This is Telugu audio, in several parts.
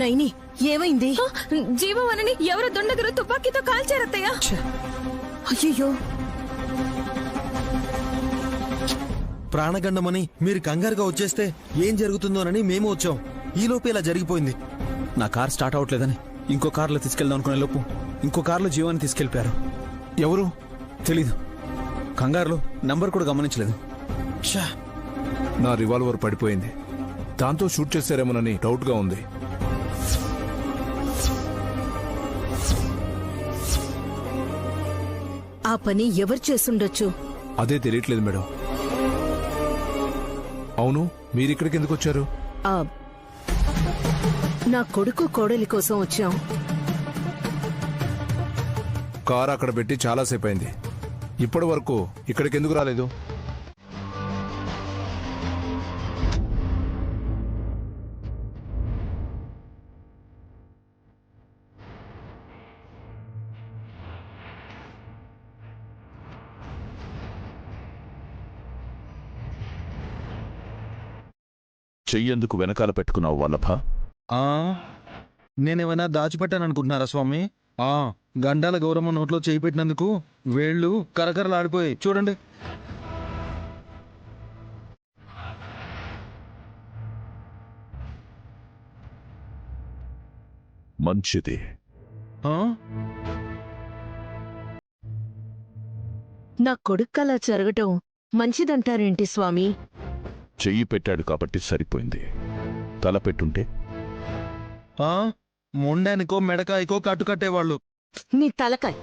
నైని ఏమైంది? జీవవనని ఎవరు దుండగురు తుపాకీతో కాల్చారత్తయ్య. అయ్యో, ప్రాణగండమని మీరు కంగారుగా వచ్చేస్తే ఏం జరుగుతుందోనని మేము వచ్చాం. ఈలోపు ఇలా జరిగిపోయింది. నా కార్ స్టార్ట్ అవట్లేదని ఇంకో కార్లో తీసుకెళ్దాం అనుకునే లోపు ఇంకో కార్లో జీవాన్ని తీసుకెళ్లిపారు. ఎవరు తెలీదు. కంగారులో నంబర్ కూడా గమనించలేదు. నా రివాల్వర్ పడిపోయింది. దాంతో షూట్ చేశారేమోనని డౌట్ గా ఉంది. ఆ పని ఎవరు చేసుండొచ్చు? అదే తెలియట్లేదు మేడం. అవును, మీరిక్కడికి ఎందుకు వచ్చారు? నా కొడుకు కోడలి కోసం వచ్చాం. కారు అక్కడ పెట్టి చాలాసేపు అయింది. ఇప్పటి వరకు ఇక్కడికి ఎందుకు రాలేదు? చెయ్యేందుకు వెనకాల పెట్టుకున్నావు వల్లభ? నేనేమైనా దాచిపెట్టాననుకుంటున్నారా స్వామి? గండాల గౌరమ్మ నోట్లో చేయి పెట్టినందుకు వేళ్ళు కరకరలాడిపోయాయి చూడండి. మంచిది. నా కొడుక్కలా జరగటం మంచిదంటారేంటి స్వామి? చెయ్యి పెట్టాడు కాబట్టి సరిపోయింది. తల పెట్టుంటే మొండానికో మెడకాయకో కట్టుకట్టేవాళ్ళు. నీ తలకాయ్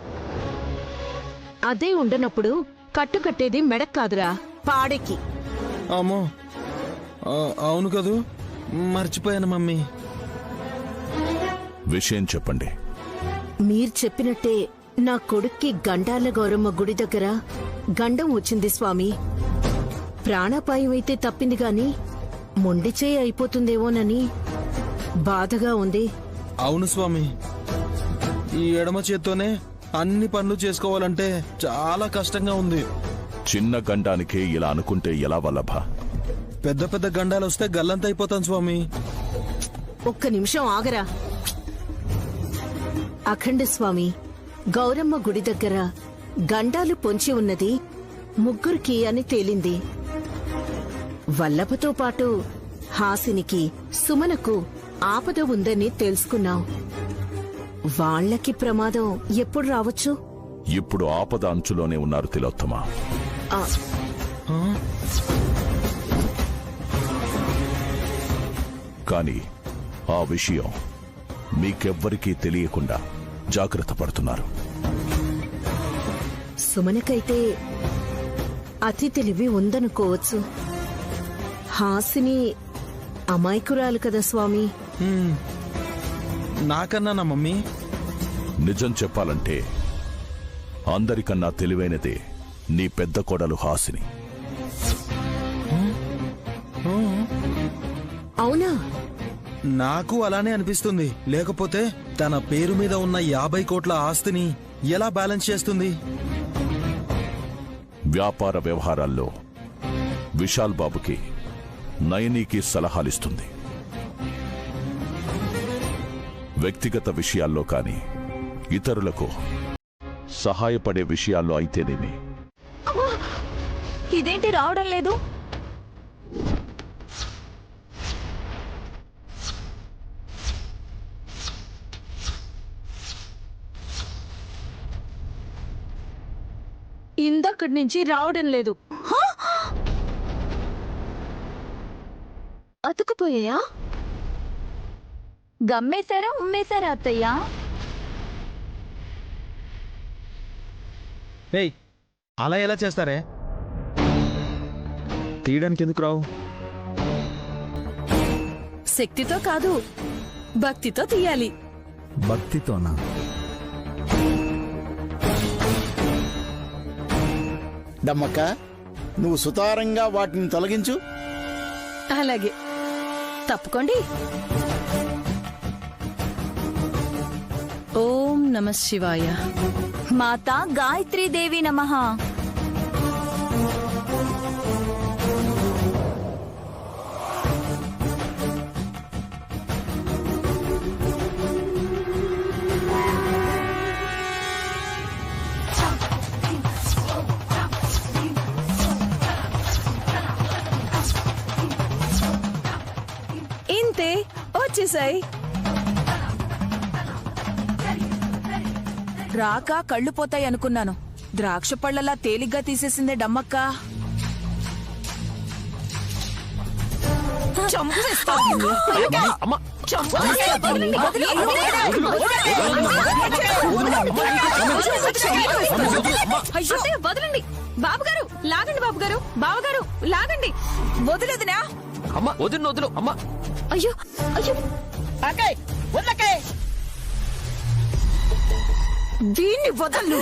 అదే ఉండనప్పుడు కట్టుకట్టేది మెడక్ కాదురా, పాడెక్కి. అమ్మో, అవును కదూ, మర్చిపోయాను మమ్మీ. విషయం చెప్పండి. మీరు చెప్పినట్టే నా కొడుక్కి గండాల గౌరమ్మ గుడి దగ్గర గండం వచ్చింది స్వామి. ప్రాణాపాయం అయితే తప్పింది గాని మొండి చేయి అయిపోతుందేమోనని బాధగా ఉంది. అవును స్వామి, ఈ ఎడమ చేత్తోనే అన్ని పనులు చేసుకోవాలంటే చాలా కష్టంగా ఉంది. చిన్న గండానికే ఇలా అనుకుంటే ఎలా వల్లభ? పెద్ద పెద్ద గండాలు వస్తే గల్లంత అయిపోతాను స్వామి. ఒక్క నిమిషం ఆగరా. అఖండ స్వామి, గౌరమ్మ గుడి దగ్గర గండాలు పొంచి ఉన్నది ముగ్గురికి అని తేలింది. వల్లభతో పాటు హాసినికి, సుమనకు ఆపద ఉందని తెలుసుకున్నాం. వాళ్లకి ప్రమాదం ఎప్పుడు రావచ్చు? ఇప్పుడు ఆపద అంచులోనే ఉన్నారు తిలోత్తమ. కానీ ఆ విషయం మీకెవ్వరికీ తెలియకుండా జాగ్రత్త పడుతున్నారు. సుమనకైతే అతి తెలివి ఉందనుకోవచ్చు. హాసిని అమాయకురాలు కదా స్వామి. నాకన్నా నా మమ్మీ. నిజం చెప్పాలంటే అందరికన్నా తెలివైనదే నీ పెద్ద కోడలు హాసిని. అవునా? నాకు అలానే అనిపిస్తుంది. లేకపోతే తన పేరు మీద ఉన్న 50 కోట్ల ఆస్తిని ఎలా బ్యాలెన్స్ చేస్తుంది? వ్యాపార వ్యవహారాల్లో విశాల్ బాబుకి, నయనీకి సలహాలిస్తుంది. వ్యక్తిగత విషయాల్లో కానీ ఇతరులకు సహాయపడే విషయాల్లో అయితేనేమి. ఇదేంటి రావడం లేదు? ఇందక్కడి నుంచి రావడం లేదు. అతుకుపోయా? గమ్మేశారా ఉమ్మేశారా అత్తయ్యా? ఏయ్, అలా ఎలా చేస్తారే? తీయడానికి ఎందుకు రావు? శక్తితో కాదు, భక్తితో తీయాలి. భక్తితోనా? దమ్మక్క, నువ్వు సుతారంగా వాటిని తొలగించు. అలాగే, తప్పుకోండి. ఓం నమ శివాయ. మాతా గాయత్రీ దేవి నమః. వచ్చేసాయి. రాక కళ్ళు పోతాయి అనుకున్నాను. ద్రాక్ష పళ్ళలా తేలిగ్గా తీసేసిందే డమ్మక్క. చంపేస్తాను. అత్తయ్య, వదలండి. బాబుగారు లాగండి, బాబుగారు, బావగారు లాగండి. వదిలేదునా? అమ్మా వదిన వదులు అమ్మా. అయ్యో అయ్యో, దీన్ని వదలు.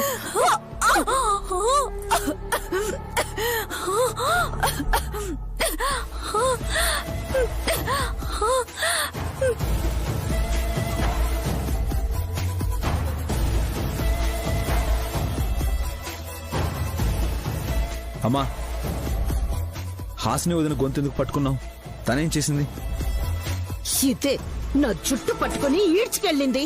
అమ్మా, హాసిని వదిన గొంతెందుకు పట్టుకున్నావు? తనేం చేసింది? ఇదే నా జుట్టు పట్టుకుని ఈడ్చుకెళ్ళింది.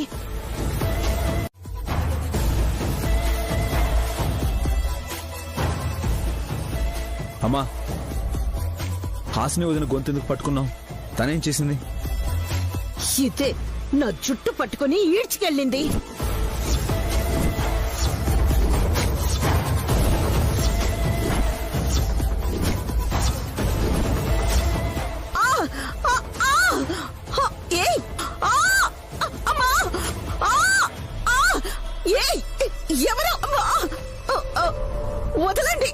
అమ్మా, హాసిని వదిన గొంతెందుకు పట్టుకున్నావు? తనేం చేసింది? ఇదే నా జుట్టు పట్టుకుని ఈడ్చుకెళ్ళింది. ఎవరు? వదలండి.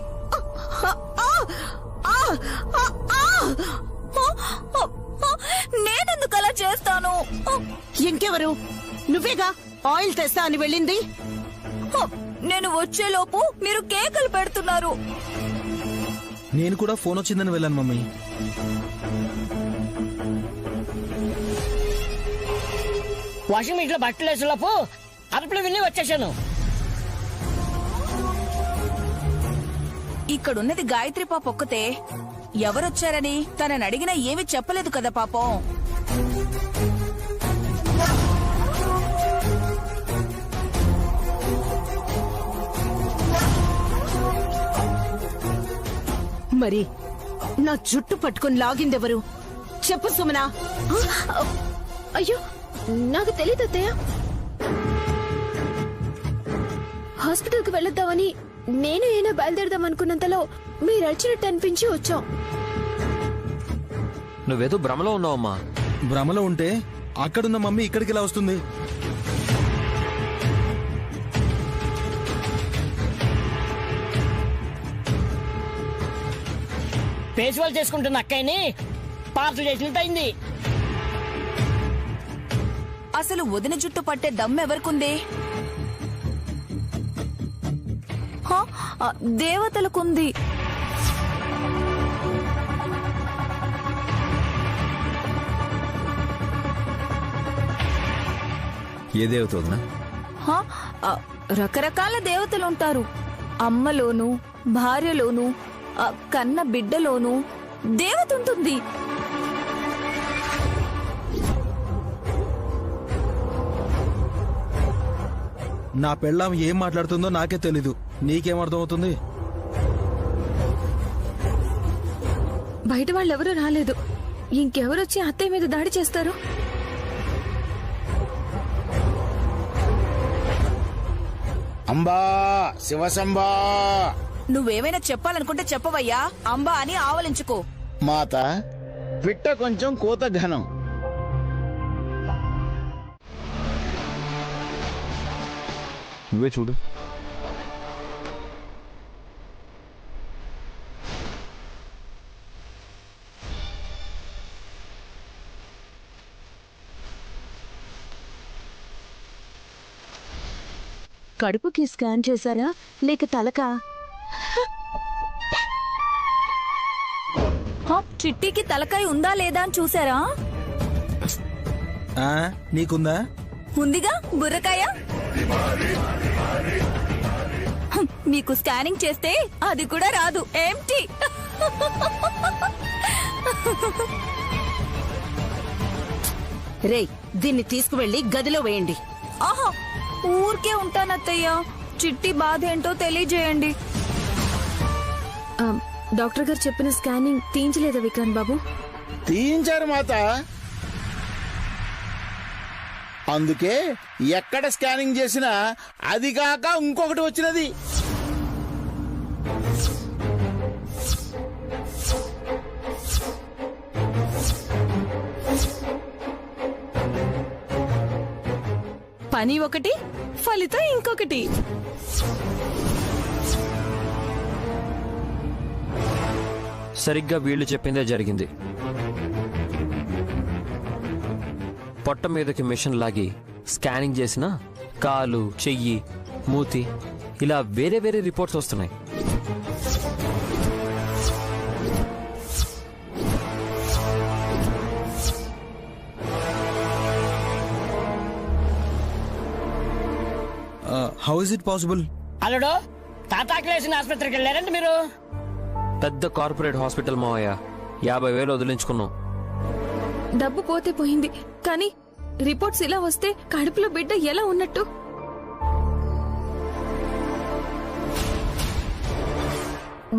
నేనెందుకు అలా చేస్తాను? ఇంకెవరు? నువ్వేగా ఆయిల్ తెస్తా అని వెళ్ళింది. నేను వచ్చేలోపు మీరు కేకలు పెడుతున్నారు. నేను కూడా ఫోన్ వచ్చిందని వెళ్ళాను మమ్మీ. వాషింగ్ మిషన్ లో బట్టలు వేసేలోపు అరుపులు విని వచ్చేసాను. ఇక్కడున్నది గాయత్రి పాప ఒక్కతే. ఎవరొచ్చారని తనని అడిగినా ఏమీ చెప్పలేదు కదా పాపం. మరి నా జుట్టు పట్టుకుని లాగిందెవరు? చెప్పు సుమనా. అయ్యో, నాకు తెలియదు అత్తయ్య. హాస్పిటల్ కి వెళ్ళొద్దామని నేను ఏనా బయలుదేరదాం అనుకున్నంతలో మీరు అడిచినట్టు అనిపించి వచ్చాం. నువ్వేదో భ్రమలో ఉన్నావమ్మా. భ్రమలో ఉంటే అక్కడున్న మమ్మీ ఇక్కడికి ఇలా వస్తుంది? ఫేస్వాల్ చేసుకుంటున్న అక్కయ్యని పార్సల్ చేసినట్టు అయింది. అసలు వదిన జుట్టు పట్టే దమ్మెవరికుంది? దేవతలకుంది. ఏ దేవత వదినా? రకరకాల దేవతలుంటారు. అమ్మలోను, భార్యలోను, కన్న బిడ్డలోను దేవత ఉంటుంది. నా పెళ్ళాం ఏం మాట్లాడుతుందో నాకే తెలీదు. నీకేమర్థమవుతుంది? బయట వాళ్ళెవరూ రాలేదు. ఇంకెవరొచ్చి అత్తయ్య మీద దాడి చేస్తారు? అంబా శివశంబా. నువ్వేమైనా చెప్పాలనుకుంటే చెప్పవయ్యా. అంబా అని ఆవలించుకో. మాత పిట్ట కొంచెం కూత ఘనం. నువ్వే చూడు. కడుపుకి స్కాన్ చేశారా లేక తలకా? చిట్టికి తలకాయ ఉందా లేదా అని చూసారా? నీకుందా? ఉందిగా బుర్రకాయ. మీకు స్కానింగ్ చేస్తే అది కూడా రాదు. ఏంటి? రేయ్, దీన్ని తీసుకువెళ్ళి గదిలో వేయండి. ఆహా, ఊరికే ఉంటానత్తయ్య. చిట్టి బాధ ఏంటో తెలియజేయండి. డాక్టర్ గారు చెప్పిన స్కానింగ్ తీయించలేదా విక్రాంత్ బాబు? తీయించారు మాత. అందుకే ఎక్కడ స్కానింగ్ చేసినా అది కాక ఇంకొకటి వచ్చినది. పని ఒకటి, ఫలితం ఇంకొకటి. సరిగ్గా వీళ్ళు చెప్పిందే జరిగింది. పొట్ట మీదకి మిషన్ లాగి స్కానింగ్ చేసిన కాలు, చెయ్యి, మూతి ఇలా వేరే వేరే రిపోర్ట్స్ వస్తున్నాయి. How is it possible? అల్లుడు తాతాకులేసిన ఆసుపత్రికి వెళ్ళారండి మీరు? పెద్ద కార్పొరేట్ హాస్పిటల్ మావయ్య, 50,000 వదిలించుకున్నాం. డబ్బు పోతే పోయింది, కానీ రిపోర్ట్స్ ఇలా వస్తే కడుపులో బిడ్డ ఎలా ఉన్నట్టు?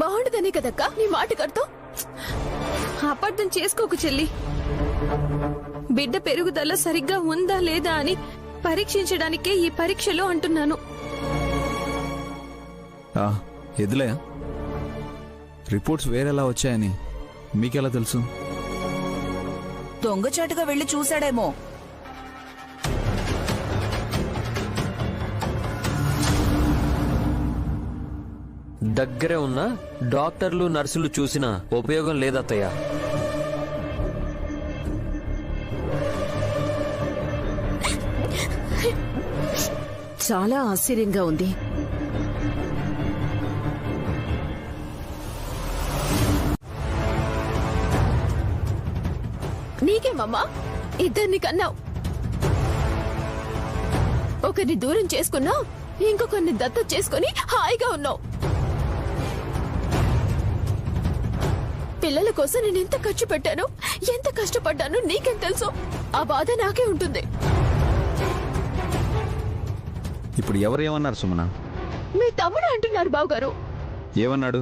బాగుండదనే కదక్క నీ మాట కడతావు. అపార్థం చేసుకోకు చెల్లి. బిడ్డ పెరుగుదల సరిగ్గా ఉందా లేదా అని పరీక్షించడానికే ఈ పరీక్షలో అంటున్నాను. ఎదులే రిపోర్ట్స్ వేరేలా వచ్చాయని మీకెలా తెలుసు? దొంగచాటుగా వెళ్లి చూశాడేమో. దగ్గరే ఉన్న డాక్టర్లు, నర్సులు చూసినా ఉపయోగం లేదత్తయ్య. చాలా ఆశ్చర్యంగా ఉంది. నీకేమమ్మా, ఇద్దరిని కన్నావు. ఒకరిని దూరం చేసుకున్నావు, ఇంకొకరిని దత్తత చేసుకుని హాయిగా ఉన్నావు. పిల్లల కోసం నేను ఎంత ఖర్చు పెట్టాను, ఎంత కష్టపడ్డాను నీకేం తెలుసు? ఆ బాధ నాకే ఉంటుంది. ఇప్పుడు ఎవరు ఏమన్నారు సుమన? మీ తమ్ముడు అంటున్నారు బావగారు. ఏమన్నాడు?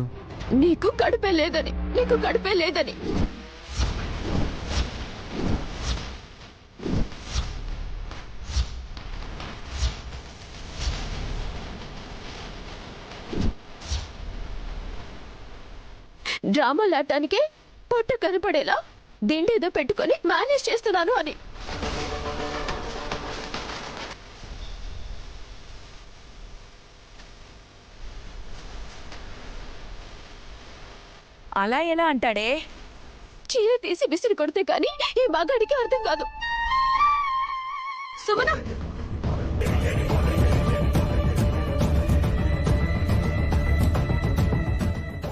నీకు కడుపే లేదని, నీకు కడుపే లేదని. డ్రామాలు ఆడటానికే పొట్ట కనపడేలా దిండేదో పెట్టుకొని మేనేజ్ చేస్తున్నాను అని. అలా ఎలా అంటాడే? చీర తీసి విసిరి కొడితే కానీ ఈ మగాడికి అర్థం కాదు. సుమన,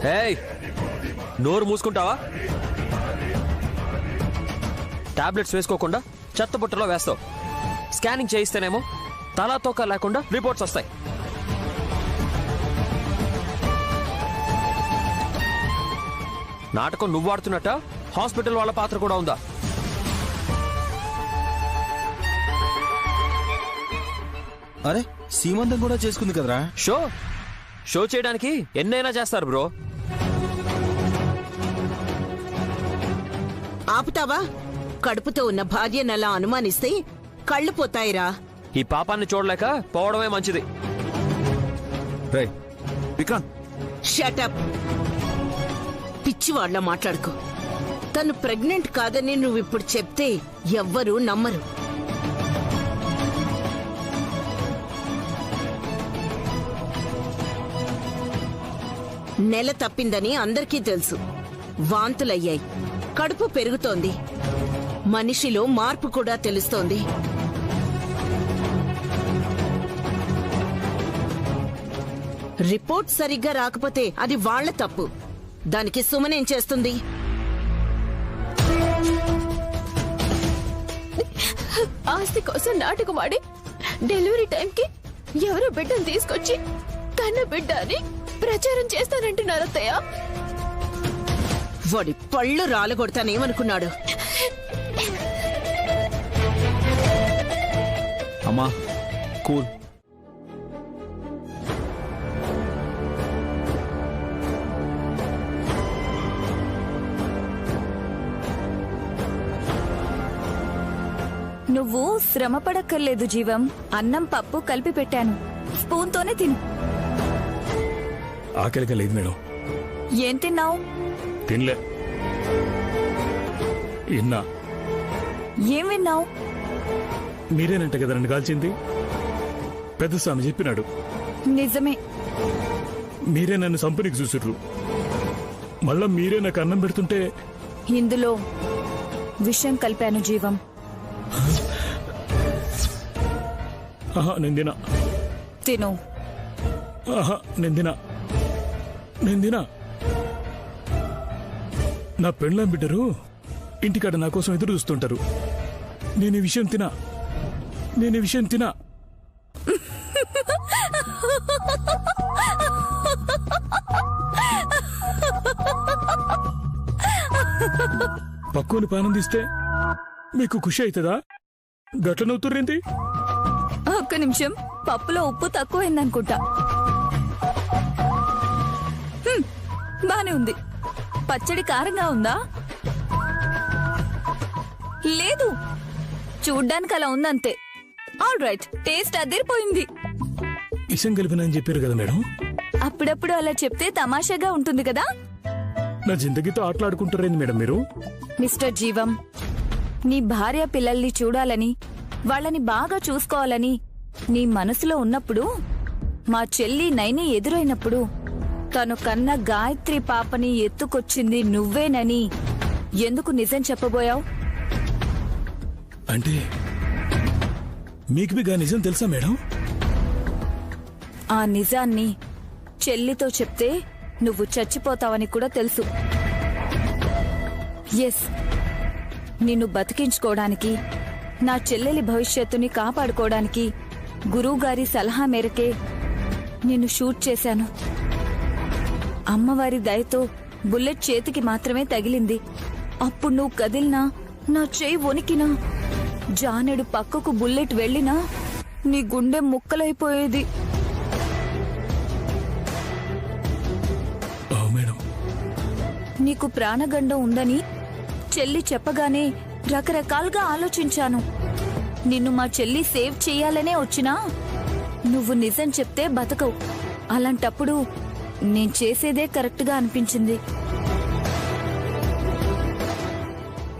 హేయ్, నోరు మూసుకుంటావా? టాబ్లెట్స్ వేసుకోకుండా చెత్త బుట్టలో వేస్తావు. స్కానింగ్ చేయిస్తేనేమో తలా తోక లేకుండా రిపోర్ట్స్ వస్తాయి. నాటకం నువ్వు ఆడుతున్నట్ట, హాస్పిటల్ వాళ్ళ పాత్ర కూడా ఉందా? అరే సీమంతం కూడా చేసుకుంది కదరా. షో చేయడానికి ఎన్నైనా చేస్తారు బ్రో. ఆపుతావా? కడుపుతో ఉన్న భార్యనలా అనుమానిస్తే కళ్ళు పోతాయిరా. ఈ పాపాన్ని చూడలేక పోవడమే మంచిది. రేయ్ విక్రాంత్, షటప్. పిచ్చివాళ్ల మాట్లాడుకో. తను ప్రెగ్నెంట్ కాదని నువ్విప్పుడు చెప్తే ఎవ్వరూ నమ్మరు. నెల తప్పిందని అందరికీ తెలుసు. వాంతులయ్యాయి, కడుపు పెరుగుతోంది, మనిషిలో మార్పు కూడా తెలుస్తోంది. రిపోర్ట్ సరిగ్గా రాకపోతే అది వాళ్ల తప్పు. దానికి సుమనేం చేస్తుంది? ఆస్తి కోసం నాటకమాడి డెలివరీ టైంకి ఎవరో బిడ్డను తీసుకొచ్చి కన్న బిడ్డ అని ప్రచారం చేస్తానంటున్నారు అత్తయ్య. వాడి పళ్ళు రాలగొడతానేమనుకున్నాడు? అమ్మా కూల్. నువ్వు శ్రమ పడక్కర్లేదు జీవం. అన్నం పప్పు కలిపి పెట్టాను, స్పూన్తోనే తిను. ఆకలిగా లేదు మేడం. ఏం తిన్నావు? తినలే. విన్నా. ఏం విన్నావు? మీరేనంట కదా నన్ను కాల్చింది. పెద్ద స్వామి చెప్పినాడు. నిజమే. మీరే నన్ను సంపనికి చూసుర్రు. మళ్ళా మీరే నాకు అన్నం పెడుతుంటే ఇందులో విషం కలిపాను జీవం. ఆహా నేను తినా. తిను. ఆహా నేను తినా. నా పెళ్ళాం బిడ్డరు ఇంటికాడ నా కోసం ఎదురు చూస్తుంటారు. నేను ఈ విషయం తినా. పక్కువని పానందిస్తే మీకు ఖుషి అవుతుందా? గట్ల నవ్వుతుర్రేంటి? ఒక్క నిమిషం, పప్పులో ఉప్పు తక్కువైందనుకుంటా. బానే ఉంది. పచ్చడి కారంగా ఉందా? లేదు, చూడ్డానికి అలా ఉందంతే. ఆల్ రైట్, టేస్ట్ అదిరిపోయింది. విషం కలిపినని చెప్పారు కదా మేడం. అప్పుడప్పుడు అలా చెప్తే తమాషాగా ఉంటుంది కదా. నా జిందగీతో ఆటలాడుకుంటారేంది మేడం మీరు? మిస్టర్ జీవం, నీ భార్య పిల్లల్ని చూడాలని, వాళ్ళని బాగా చూసుకోవాలని నీ మనసులో ఉన్నప్పుడు, మా చెల్లి నైని ఎదురైనప్పుడు తను కన్న గాయత్రి పాపని ఎత్తుకొచ్చింది నువ్వేనని ఎందుకు నిజం చెప్పబోయావు? అంటే మీకు నిజం తెలుసా మేడం? ఆ నిజాన్ని చెల్లితో చెప్తే నువ్వు చచ్చిపోతావని కూడా తెలుసు. ఎస్, నిన్ను బతికించుకోవడానికి, నా చెల్లెలి భవిష్యత్తుని కాపాడుకోవడానికి గురువుగారి సలహా మేరకే నిన్ను షూట్ చేశాను. అమ్మవారి దయతో బుల్లెట్ చేతికి మాత్రమే తగిలింది. అప్పుడు నువ్వు కదిలినా, నా చెయ్యి వణికినా, జానెడు పక్కకు బుల్లెట్ వెళ్ళినా నీ గుండె ముక్కలైపోయేది. నీకు ప్రాణగండం ఉందని చెల్లి చెప్పగానే రకరకాలుగా ఆలోచించాను. నిన్ను మా చెల్లి సేవ్ చెయ్యాలనే వచ్చినా నువ్వు నిజం చెప్తే బతకవు. అలాంటప్పుడు నేను చేసేదే కరెక్ట్గా అనిపించింది.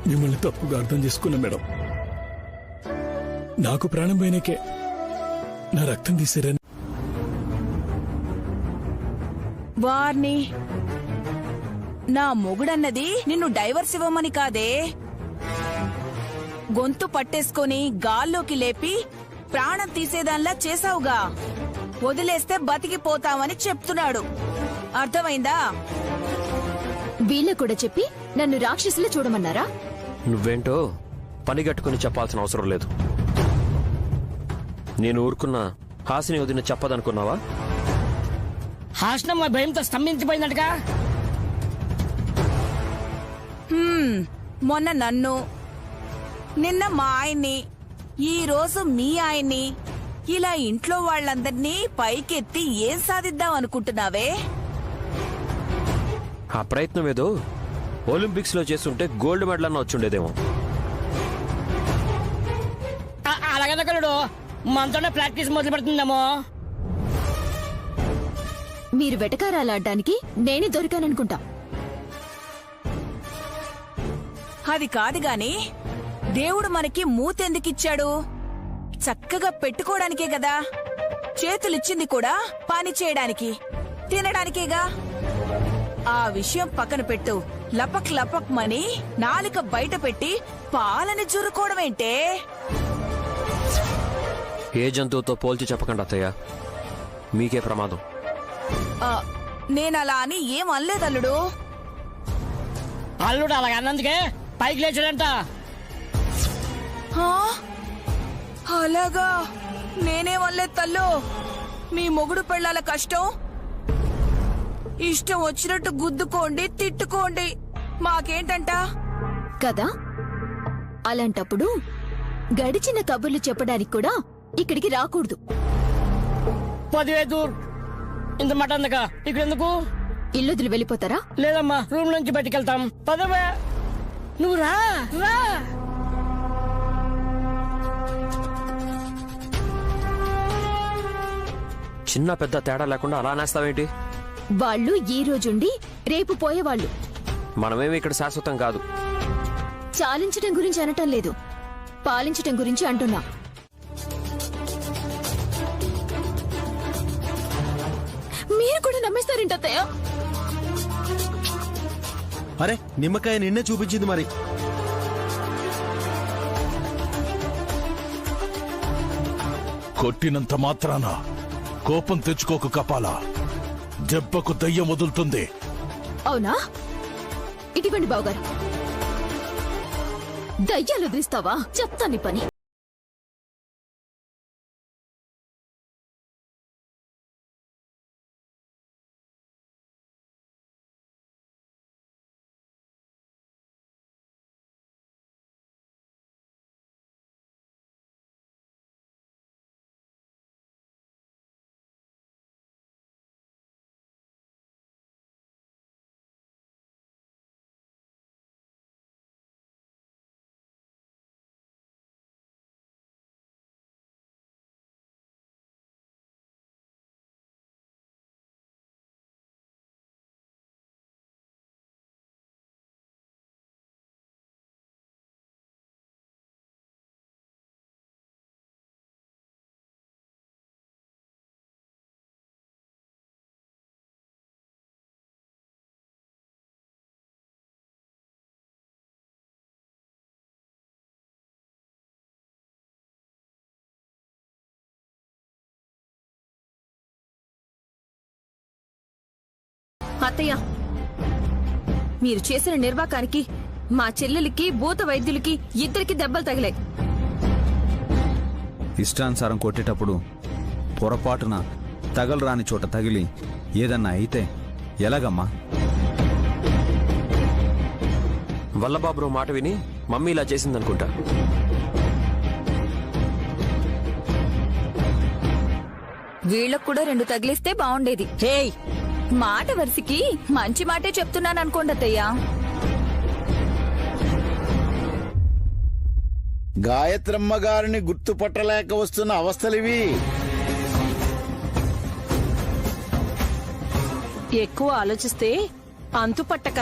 మిమ్మల్ని తప్పుగా అర్థం చేసుకున్నా మేడం. నాకు ప్రాణం పోయినకే నా రక్తం తీసారని. వార్ని, నా మొగుడన్నది నిన్ను డైవర్స్ ఇవ్వమని కాదే, గొంతు పట్టేసుకొని గాల్లోకి లేపి ప్రాణం తీసేదాన్లా చేసావుగా. వదిలేస్తే బతికిపోతావని చెప్తున్నాడు. అర్థమైందా? వీళ్ళ కూడా చెప్పి నన్ను రాక్షసులు చూడమన్నారా? నువ్వేంటో పని కట్టుకుని చెప్పాల్సిన అవసరం లేదు. నేను ఊరుకున్న హాసిని వదిన చెప్పదనుకున్నావా? హాసనమ్మ భయంతో స్తంభించిపోయిందటగా. మొన్న నన్ను, నిన్న మా ఆయన్ని, ఈ రోజు మీ ఆయన్ని, ఇలా ఇంట్లో వాళ్ళందర్నీ పైకెత్తి ఏం సాధిద్దాం అనుకుంటున్నావే? ఆ ప్రయత్నం ఏదో ఒలింపిక్స్ లో చేస్తుంటే గోల్డ్ మెడల్ అన్న వచ్చుండేదేమో. అలాగనకలుడు మనతోనే ప్రాక్టీస్ మొదలు పెడుతుందేమో. మీరు వెటకారాలాడ్డానికి నేనే దొరికాననుకుంటా. అది కాదు గాని, దేవుడు మనకి మూతెందుకిచ్చాడు? చక్కగా పెట్టుకోవడానికే కదా. చేతులిచ్చింది కూడా పని చేయడానికి, తినడానికేగా. ఆ విషయం పక్కన పెట్టు. లపక్ లపక్ మని నాలుక బయట పెట్టి పాలని జురుకోవడమేంటే? ఏ జంతువుతో పోల్చి చెప్పకండి అత్తయ్య, మీకే ప్రమాదం. నేనలా అని ఏం అనలేదల్లుడు. అల్లుడు అలాగ అన్నందుకే పైకి లేచాడంట. అలాగా? నేనేమనలేదు తల్లు. మీ మొగుడు పెళ్ళాల కష్టం ఇష్టం వచ్చినట్టు గుద్దుకోండి, తిట్టుకోండి, మాకేంటంట కదా. అలాంటప్పుడు గడిచిన కబుర్లు చెప్పడానికి కూడా ఇక్కడికి రాకూడదు. పదివేదూర్ ఇంత మాట అందక ఇక్కడెందుకు? ఇల్లుదులు వెళ్ళిపోతారా? లేదమ్మా, రూమ్ నుంచి బయటికెళ్తాం. పదవే, నువ్వు రా రా. చిన్న పెద్ద తేడా లేకుండా అలా నేస్తావేంటి? వాళ్ళు ఈ రోజుండి రేపు పోయేవాళ్ళు. మనమేమి ఇక్కడ శాశ్వతం కాదు. చాలించటం గురించి అనటం లేదు, పాలించటం గురించి అంటున్నా. మీరు కూడా నమ్మేస్తారేంటి అత్తయ్య? అరే నిమ్మకాయ నిన్నే చూపించింది మరి. కొట్టినంత మాత్రాన కోపం తెచ్చుకోకు కపాల. దెబ్బకు దయ్యం వదులుతుంది. అవునా? ఇటువంటి బావగారు దయ్యాలు వదిలిస్తావా? చెప్తాను నీ పని. అత్తయ్య, మీరు చేసిన నిర్వాకానికి మా చెల్లెలికి భూత వైద్యులకి ఇద్దరికి దెబ్బలు తగిలాయి. ఇష్టానుసారం కొట్టేటప్పుడు పొరపాటున తగలరాని చోట తగిలి ఏదన్నా అయితే ఎలాగమ్మా? వల్లబాబురావు మాట విని మమ్మీ ఇలా చేసిందనుకుంటా. వీళ్ళకు కూడా 2 తగిలిస్తే బాగుండేది. హేయ్, మాట వరుసకి మంచి మాటే చెప్తున్నాను అనుకోండి అత్తయ్య. గాయత్రమ్మ గారిని గుర్తుపట్టలేక వస్తున్న అవస్థలివి. ఎక్కువ ఆలోచిస్తే అంతుపట్టక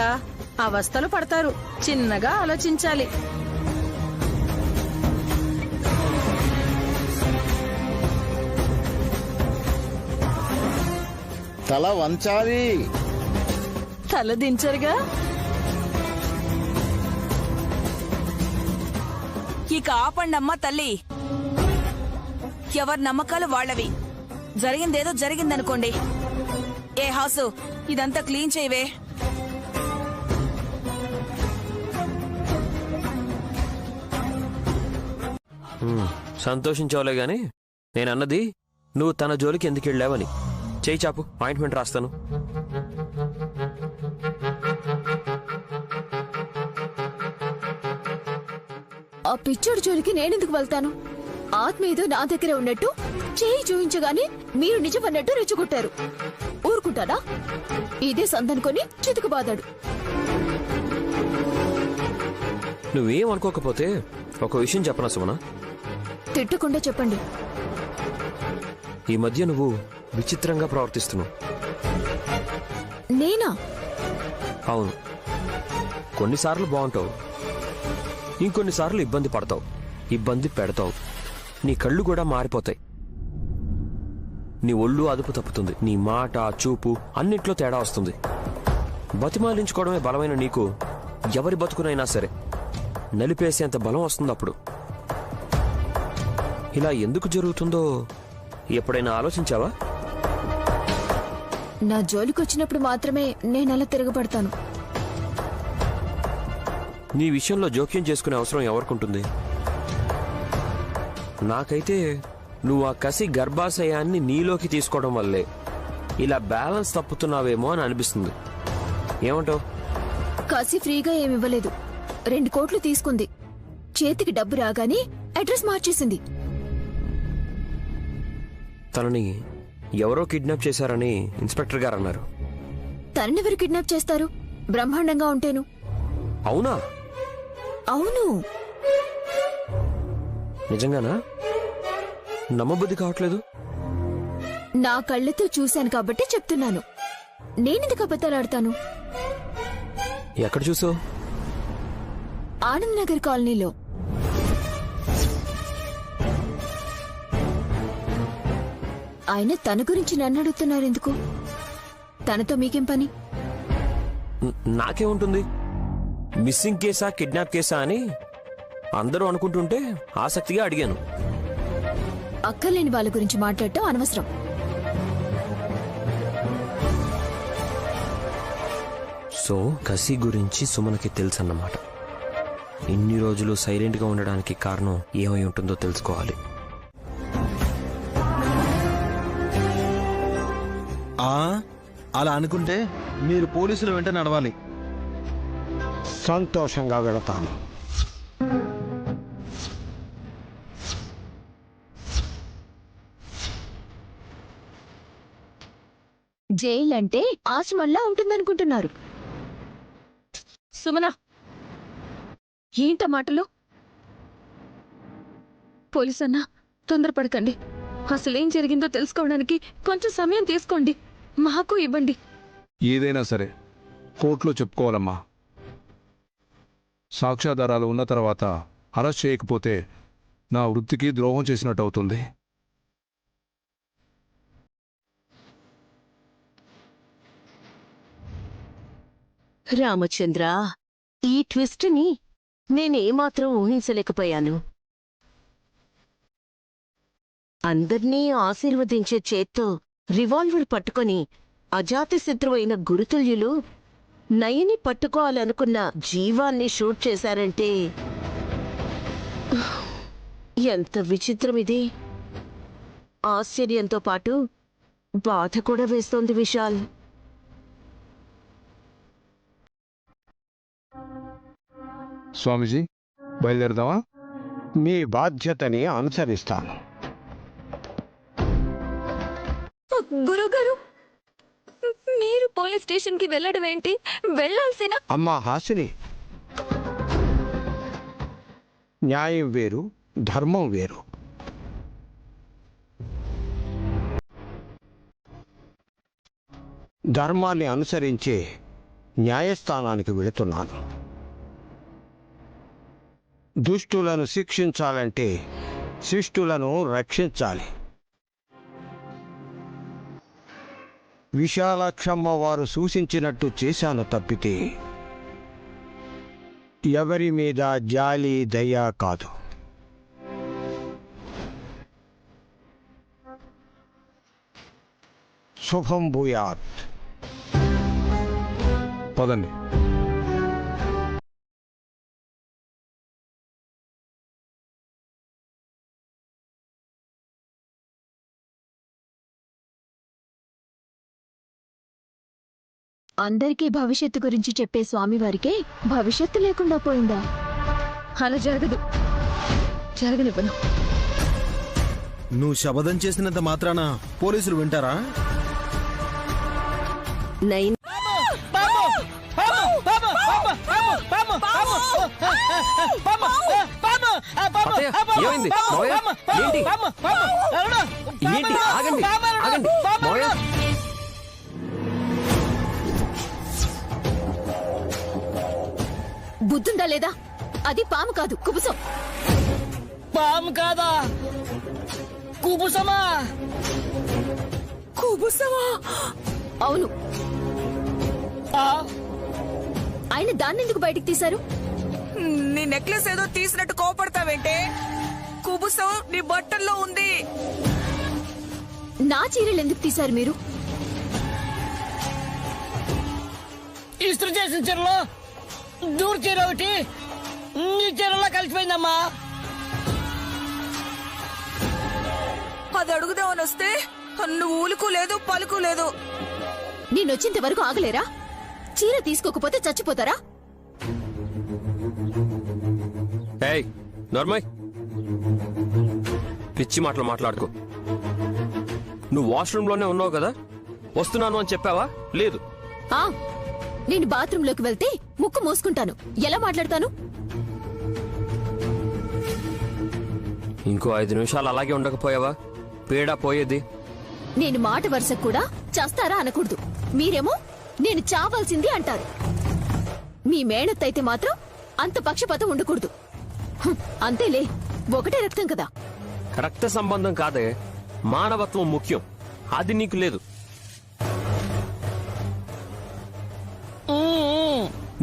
అవస్థలు పడతారు. చిన్నగా ఆలోచించాలి. తల వంచాలి. తల దించరుగా. ఇక ఆపండమ్మా తల్లి. ఎవరి నమ్మకాలు వాళ్ళవి. జరిగిందేదో జరిగిందనుకోండి. ఏ హాసు, ఇదంతా క్లీన్ చేయవే. సంతోషించవలే గాని నేనన్నది నువ్వు తన జోలికి ఎందుకు వెళ్ళావని. చేయి చాపు, ఆయింట్మెంట్ రాస్తాను. ఆ పిచ్చోడి జోలికి నేనెందుకు వెళ్తాను? ఆత్మ ఏదో నా దగ్గర ఉన్నట్టు చేయి చూయించగానే మీరు నిజం అన్నట్టు రెచ్చగొట్టారు. ఊరుకుంటానా? ఇదే సందనుకొని చితుకుబాదాడు. నువ్వేం అనుకోకపోతే ఒక విషయం చెప్పనా సుమన? తిట్టకుండా చెప్పండి. ఈ మధ్య నువ్వు విచిత్రంగా ప్రవర్తిస్తున్నావు. నేనా? అవును. కొన్నిసార్లు బాగుంటావు, ఇంకొన్నిసార్లు ఇబ్బంది పడతావు, ఇబ్బంది పెడతావు. నీ కళ్ళు కూడా మారిపోతాయి. నీ ఒళ్ళు అదుపు తప్పుతుంది. నీ మాట, చూపు అన్నిట్లో తేడా వస్తుంది. బతిమాలించుకోవడమే బలమైన నీకు ఎవరి బతుకునైనా సరే నలిపేసేంత బలం వస్తుంది అప్పుడు. ఇలా ఎందుకు జరుగుతుందో ఎప్పుడైనా ఆలోచించావా? నా జోలికొచ్చినప్పుడు మాత్రమే నేనలా తిరగబడతాను. నీ విషయంలో జోక్యం చేసుకునే అవసరం ఎవరికుంటుంది? నాకైతే నువ్వు ఆ కసి గర్భాశయాన్ని నీలోకి తీసుకోవడం వల్లే ఇలా బ్యాలెన్స్ తప్పుతున్నావేమో అని అనిపిస్తుంది. ఏమంటావు? కసి ఫ్రీగా ఏమివ్వలేదు. 2 కోట్లు తీసుకుంది. చేతికి డబ్బు రాగానే అడ్రస్ మార్చేసింది. తనని ఎవరో కిడ్నాప్ చేశారని ఇన్స్పెక్టర్ గారు అన్నారు. తననెవరు కిడ్నాప్ చేస్తారు? బ్రహ్మాండంగా ఉంటేను. అవునా? అవును. నిజంగానా? నమ్మబుద్ధి కావట్లేదు. నా కళ్ళతో చూశాను కాబట్టి చెప్తున్నాను. నేనెందుకు అబద్ధాలాడతాను? ఎక్కడ చూసావు? ఆనంద్ నగర్ కాలనీలో. ఆయన తన గురించి నన్ను అడుగుతున్నారు ఎందుకు? తనతో మీకేం పని? నాకేముంటుంది? మిస్సింగ్ కేసా కిడ్నాప్ కేసా అని అందరూ అనుకుంటుంటే ఆసక్తిగా అడిగాను. అక్కర్లేని వాళ్ళ గురించి మాట్లాడటం అనవసరం. సో కసి గురించి సుమనకి తెలుసన్నమాట. ఇన్ని రోజులు సైలెంట్ గా ఉండడానికి కారణం ఏమై ఉంటుందో తెలుసుకోవాలి. అలా అనుకుంటే మీరు పోలీసులు వెంట నడవాలి. సంతోషంగా వెళతాను. జైలు అంటే ఆశ్రమంలా ఉంటుందనుకుంటున్నారు. సుమన, ఏంట మాటలు? పోలీస్ అన్నా, తొందరపడకండి. అసలేం జరిగిందో తెలుసుకోవడానికి కొంచెం సమయం తీసుకోండి. మాకు ఇవ్వండి. ఏదైనా సరే కోర్టులో చెప్పుకోవాలమ్మా. సాక్ష్యాధారాలు ఉన్న తర్వాత అరెస్ట్ చేయకపోతే నా వృత్తికి ద్రోహం చేసినట్టు అవుతుంది. రామచంద్ర, ఈ ట్విస్ట్ని నేనేమాత్రం ఊహించలేకపోయాను. అందర్నీ ఆశీర్వదించే చేత్తో రివాల్వర్ పట్టుకొని అజాతశత్రువైన గురుతుల్యులు నయని పట్టుకోవాలనుకున్న జీవాన్ని షూట్ చేశారంటే ఎంత విచిత్రమిది. ఆశ్చర్యంతో పాటు బాధ కూడా వేస్తోంది విశాల్. స్వామీజీ, బయలుదేరదామా? మీ బాధ్యతని అనుసరిస్తాను. గురుగారు, మీరు పోలీస్ స్టేషన్ కి వెళ్ళడం ఏంటి? వెళ్ళాల్సిన. అమ్మా హాసిని, న్యాయం వేరు, ధర్మం వేరు. ధర్మాన్ని అనుసరించే న్యాయస్థానానికి వెళుతున్నాను. దుష్టులను శిక్షించాలంటే శిష్టులను రక్షించాలి. విశాలాక్షమ్మ వారు సూచించినట్టు చేశాను తప్పితే ఎవరి మీద జాలి దయ కాదు. శుభం భూయాత్. పదండి. అందరికీ భవిష్యత్తు గురించి చెప్పే స్వామివారికే భవిష్యత్తు లేకుండా పోయిందా? అలా జరగదు. జరగనివ్వను. నువ్వు శపథం చేసినంత మాత్రాన పోలీసులు వింటారా? నైన్ ఏమైంది? ఏంటి? ఏంటి? ఆగండి, ఆగండి. మావయ్య, బుద్ధుందా లేదా? అది పాము కాదు, కుబుసం. పాము కాదా? కుబుసమా? కుబుసమా? అవును. ఆయన దాన్ని ఎందుకు బయటికి తీశారు? నీ నెక్లెస్ ఏదో తీసినట్టు కోపడతావేంటే? కుబుసం నీ బట్టల్లో ఉంది. నా చీరలు ఎందుకు తీశారు మీరు? ఇస్త్రీ చేసిన చీరలో దూర్ చీర ఒకటి నీ చీరలో కలిసిపోయిందమ్మా. అది అడుగుదామని వస్తే నువ్వు ఊలుకు లేదు, పలుకు లేదు. నేనొచ్చేంత వరకు ఆగలేరా? చీర తీసుకోకపోతే చచ్చిపోతారా? ఏయ్ నర్మయ్, పిచ్చి మాటలు మాట్లాడుకో. నువ్వు వాష్రూమ్లోనే ఉన్నావు కదా, వస్తున్నాను అని చెప్పావా? లేదు. నేను బాత్రూంలోకి వెళ్తే ముక్కు మోసుకుంటాను. ఎలా మాట్లాడతాను? ఇంకో 5 నిమిషాలు అలాగే ఉండకపోయావా పీడా పోయేది. నేను మాట వరుసకు కూడా చస్తారా అనకూడదు. మీరేమో నేను చావాల్సింది అంటారు. మీ మేనత్తైతే మాత్రం అంత పక్షపాతం ఉండకూడదు. అంతేలే, ఒకటే రక్తం కదా. రక్త సంబంధం కాదే, మానవత్వం ముఖ్యం. అది నీకు లేదు.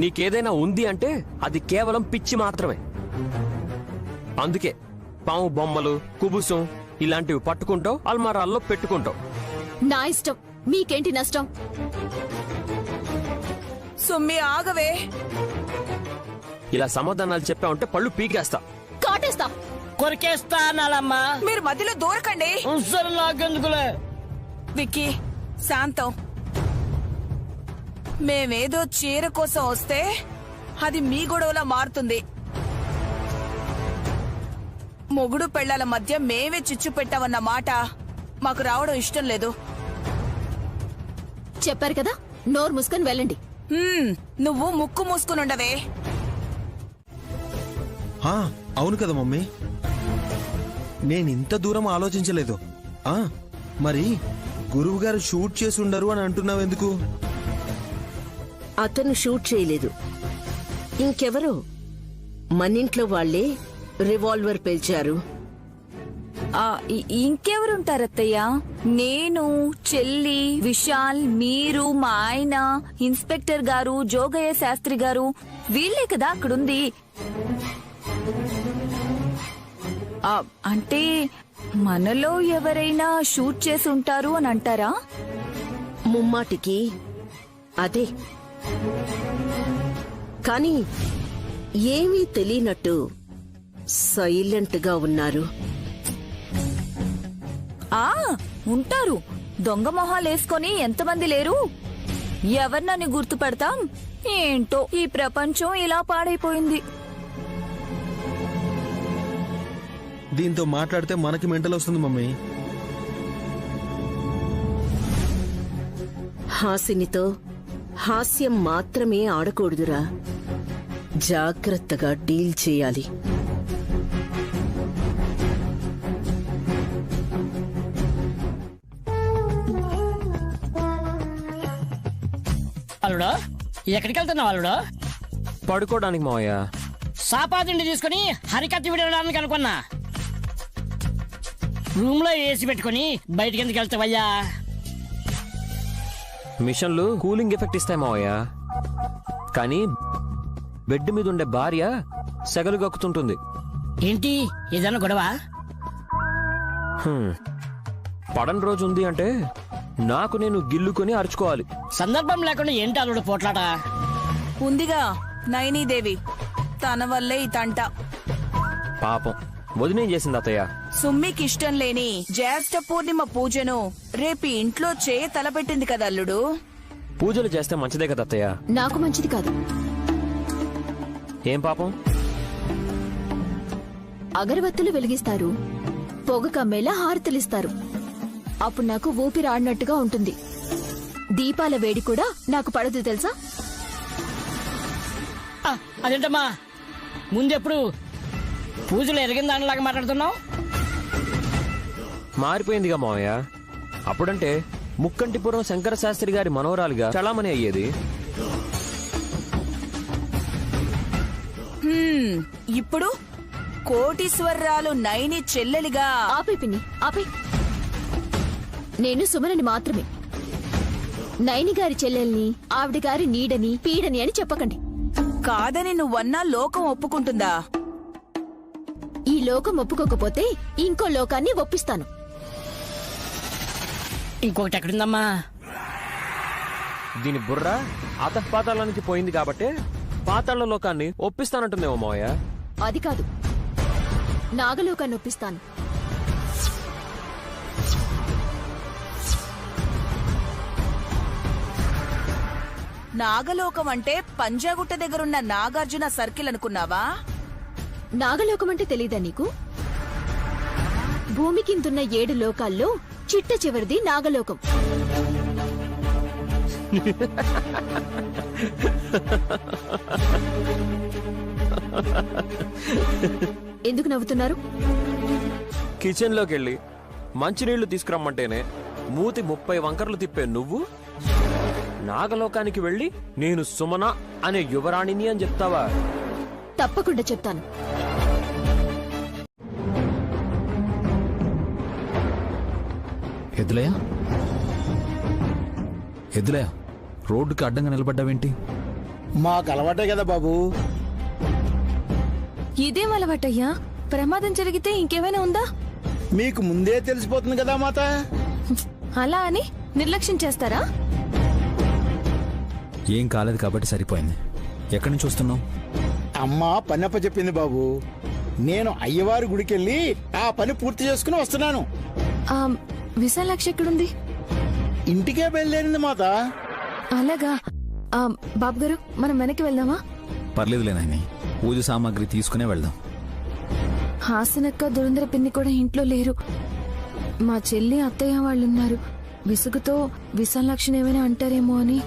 నీకేదైనా ఉంది అంటే అది కేవలం పిచ్చి మాత్రమే. అందుకే పాము బొమ్మలు, కుబుసం ఇలాంటివి పట్టుకుంటావు, అల్మారాల్లో పెట్టుకుంటావు. నా ఇష్టం, మీకేంటి నష్టం? సుమ్మి ఆగవే. ఇలా సమాధానాలు చెప్పావంటే పళ్ళు పీకేస్తా, కాటేస్తా, కొరికేస్తా అనాలమ్మా. మీరు మధ్యలో దూరకండి. సరే, నాకెందుకులే. విక్కీ, శాంతం. మేమేదో చీర కోసం వస్తే అది మీ గొడవలా మారుతుంది. మొగుడు పెళ్లాల మధ్య మేమే చిచ్చు పెట్టామన్న మాట మాకు రావడం ఇష్టం లేదు. చెప్పారు కదా, నోరు మూసుకొని వెళ్ళండి. నువ్వు ముక్కు మూసుకునుండవే. అవును కదా మమ్మీ, నేనింత దూరం ఆలోచించలేదు. మరి గురువు గారు షూట్ చేసి ఉండరు అని అంటున్నావెందుకు? అతను షూట్ చేయలేదు, ఇంకెవరో మనింట్లో వాళ్లే రివాల్వర్ పేల్చారు. ఇంకెవరుంటారత్తయ్య? నేను, చెల్లి, విశాల్, మీరు, మా ఆయన, ఇన్స్పెక్టర్ గారు, జోగయ్య శాస్త్రి గారు, వీళ్లే కదా అక్కడుంది. అంటే మనలో ఎవరైనా షూట్ చేసి ఉంటారు అని అంటారా? ముమ్మాటికి అదే. కానీ ఏమీ తెలియనట్టు సైలెంట్ గా ఉన్నారు. ఉంటారు. దొంగ మొహాలేసుకొని ఎంతమంది లేరు? ఎవరినని గుర్తుపడతాం? ఏంటో ఈ ప్రపంచం ఇలా పాడైపోయింది. దీంతో మాట్లాడితే మనకి మెంటల్ వస్తుంది మమ్మీ. హాసినితో హాస్యం మాత్రమే ఆడకూడదురా, జాగ్రత్తగా డీల్ చేయాలి. అల్లుడు, ఎక్కడికి వెళ్తున్నావు అల్లుడు? పడుకోవడానికి మావయ్య. సాపాతిండి తీసుకుని హరికత్తి విడడానికి అనుకున్నా. రూమ్ లో ఏసీ పెట్టుకుని బయటికి ఎందుకు వెళ్తావయ్యా? మిషన్లు కూలింగ్ ఎఫెక్ట్ ఇస్తాయి మావయ్య. కానీ బెడ్ మీద ఉండే భార్య సెగలు గక్కుతుంటుంది. ఏంటి ఏదైనా గొడవ? పడని రోజు ఉంది అంటే నాకు నేను గిల్లుకొని అరుచుకోవాలి. సందర్భం లేకుండా ఏంటి అల్లుడు పోట్లాట? ఉందిగా నైనీదేవి, తన వల్లే ఈ తంట. పాపం వదినేం చేసింది అత్తయ్య? సుమ్మికి ఇష్టం లేని జ్యేష్ఠ పూర్ణిమ పూజను రేపు ఇంట్లో తలపెట్టింది కదా అల్లుడు. పూజలు చేస్తే మంచిదే కదా అత్తయ్య? నాకు మంచిది కాదు. ఏం పాపం? అగరబత్తులు వెలిగిస్తారు, పొగ కమ్మేలా హారతులిస్తారు. అప్పుడు నాకు ఊపిరి ఆడినట్టుగా ఉంటుంది. దీపాల వేడి కూడా నాకు పడదు తెలుసా? అదేంటమ్మా, ముందెప్పుడు పూజలు ఎరిగిన దానిలాగా మాట్లాడుతున్నావు? మారిపోయిందిగా మావయ్య. అప్పుడంటే ముక్కంటిపురం శంకర శాస్త్రి గారి మనవరాలిగా చలామణి అయ్యేది. ఇప్పుడు కోటీశ్వరరాలు నైని చెల్లెలిగా. ఆపే పిన్ని, ఆపే. నేను సుమనని మాత్రమే. నైని గారి చెల్లెల్ని, ఆవిడ గారి నీడని, పీడని అని చెప్పకండి. కాదని నువ్వన్నా లోకం ఒప్పుకుంటుందా? ఈ లోకం ఒప్పుకోకపోతే ఇంకో లోకాన్ని ఒప్పిస్తాను. ఇంకొకటి ఎక్కడుందమ్మా? దీని బుర్ర అతపాతాళానికి పోయింది కాబట్టి పాతాళ లోకాన్ని ఒప్పిస్తానంటుందేమో మావయ్య. అది కాదు, నాగలోకాన్ని ఒప్పిస్తాను. నాగలోకం అంటే పంజాగుట్ట దగ్గరున్న నాగార్జున సర్కిల్ అనుకున్నావా? నాగలోకం అంటే తెలీదా నీకు? భూమి కిందున్న 7 లోకాల్లో చిట్ట చివరిది నాగలోకం. ఎందుకు నవ్వుతున్నారు? కిచెన్ లోకి వెళ్ళి మంచినీళ్లు తీసుకురమ్మంటేనే మూతి 30 వంకర్లు తిప్పే నువ్వు నాగలోకానికి వెళ్ళి నేను సుమన అనే యువరాణిని అని చెప్తావా? తప్పకుండా చెప్తాను. ఎద్దులయ్యా, ఎద్దులయ్యా, రోడ్డుకి అడ్డంగా నిలబడ్డావేంటి? మాకు అలవాటే కదా బాబు. ఇదేం అలవాటయ్యా? ప్రమాదం జరిగితే ఇంకేమైనా ఉందా? మీకు ముందే తెలిసిపోతుంది కదా మాత. అలా అని నిర్లక్ష్యం చేస్తారా? ఏం కాలేదు కాబట్టి సరిపోయింది. ఎక్కడి నుంచి వస్తున్నావు? అమ్మ పనప్ప చెప్పింది బాబు. నేను అయ్యవారి గుడికెళ్ళి ఆ పని పూర్తి చేసుకుని వస్తున్నాను. విశాలాక్షి ఎక్కడుంది? ఇంటికే బయలుదేరింది మాత. అలాగా. బాబు గారు, మనం వెనక్కి వెళ్దామా? పర్లేదులే నాయని, పూజ సామాగ్రి తీసుకునే వెళ్దాం. హాసనక్క, దురంధర పిన్ని కూడా ఇంట్లో లేరు. మా చెల్లి, అత్తయ్య వాళ్ళున్నారు. విసుగుతో విశాలాక్షిని ఏమైనా అంటారేమో అని.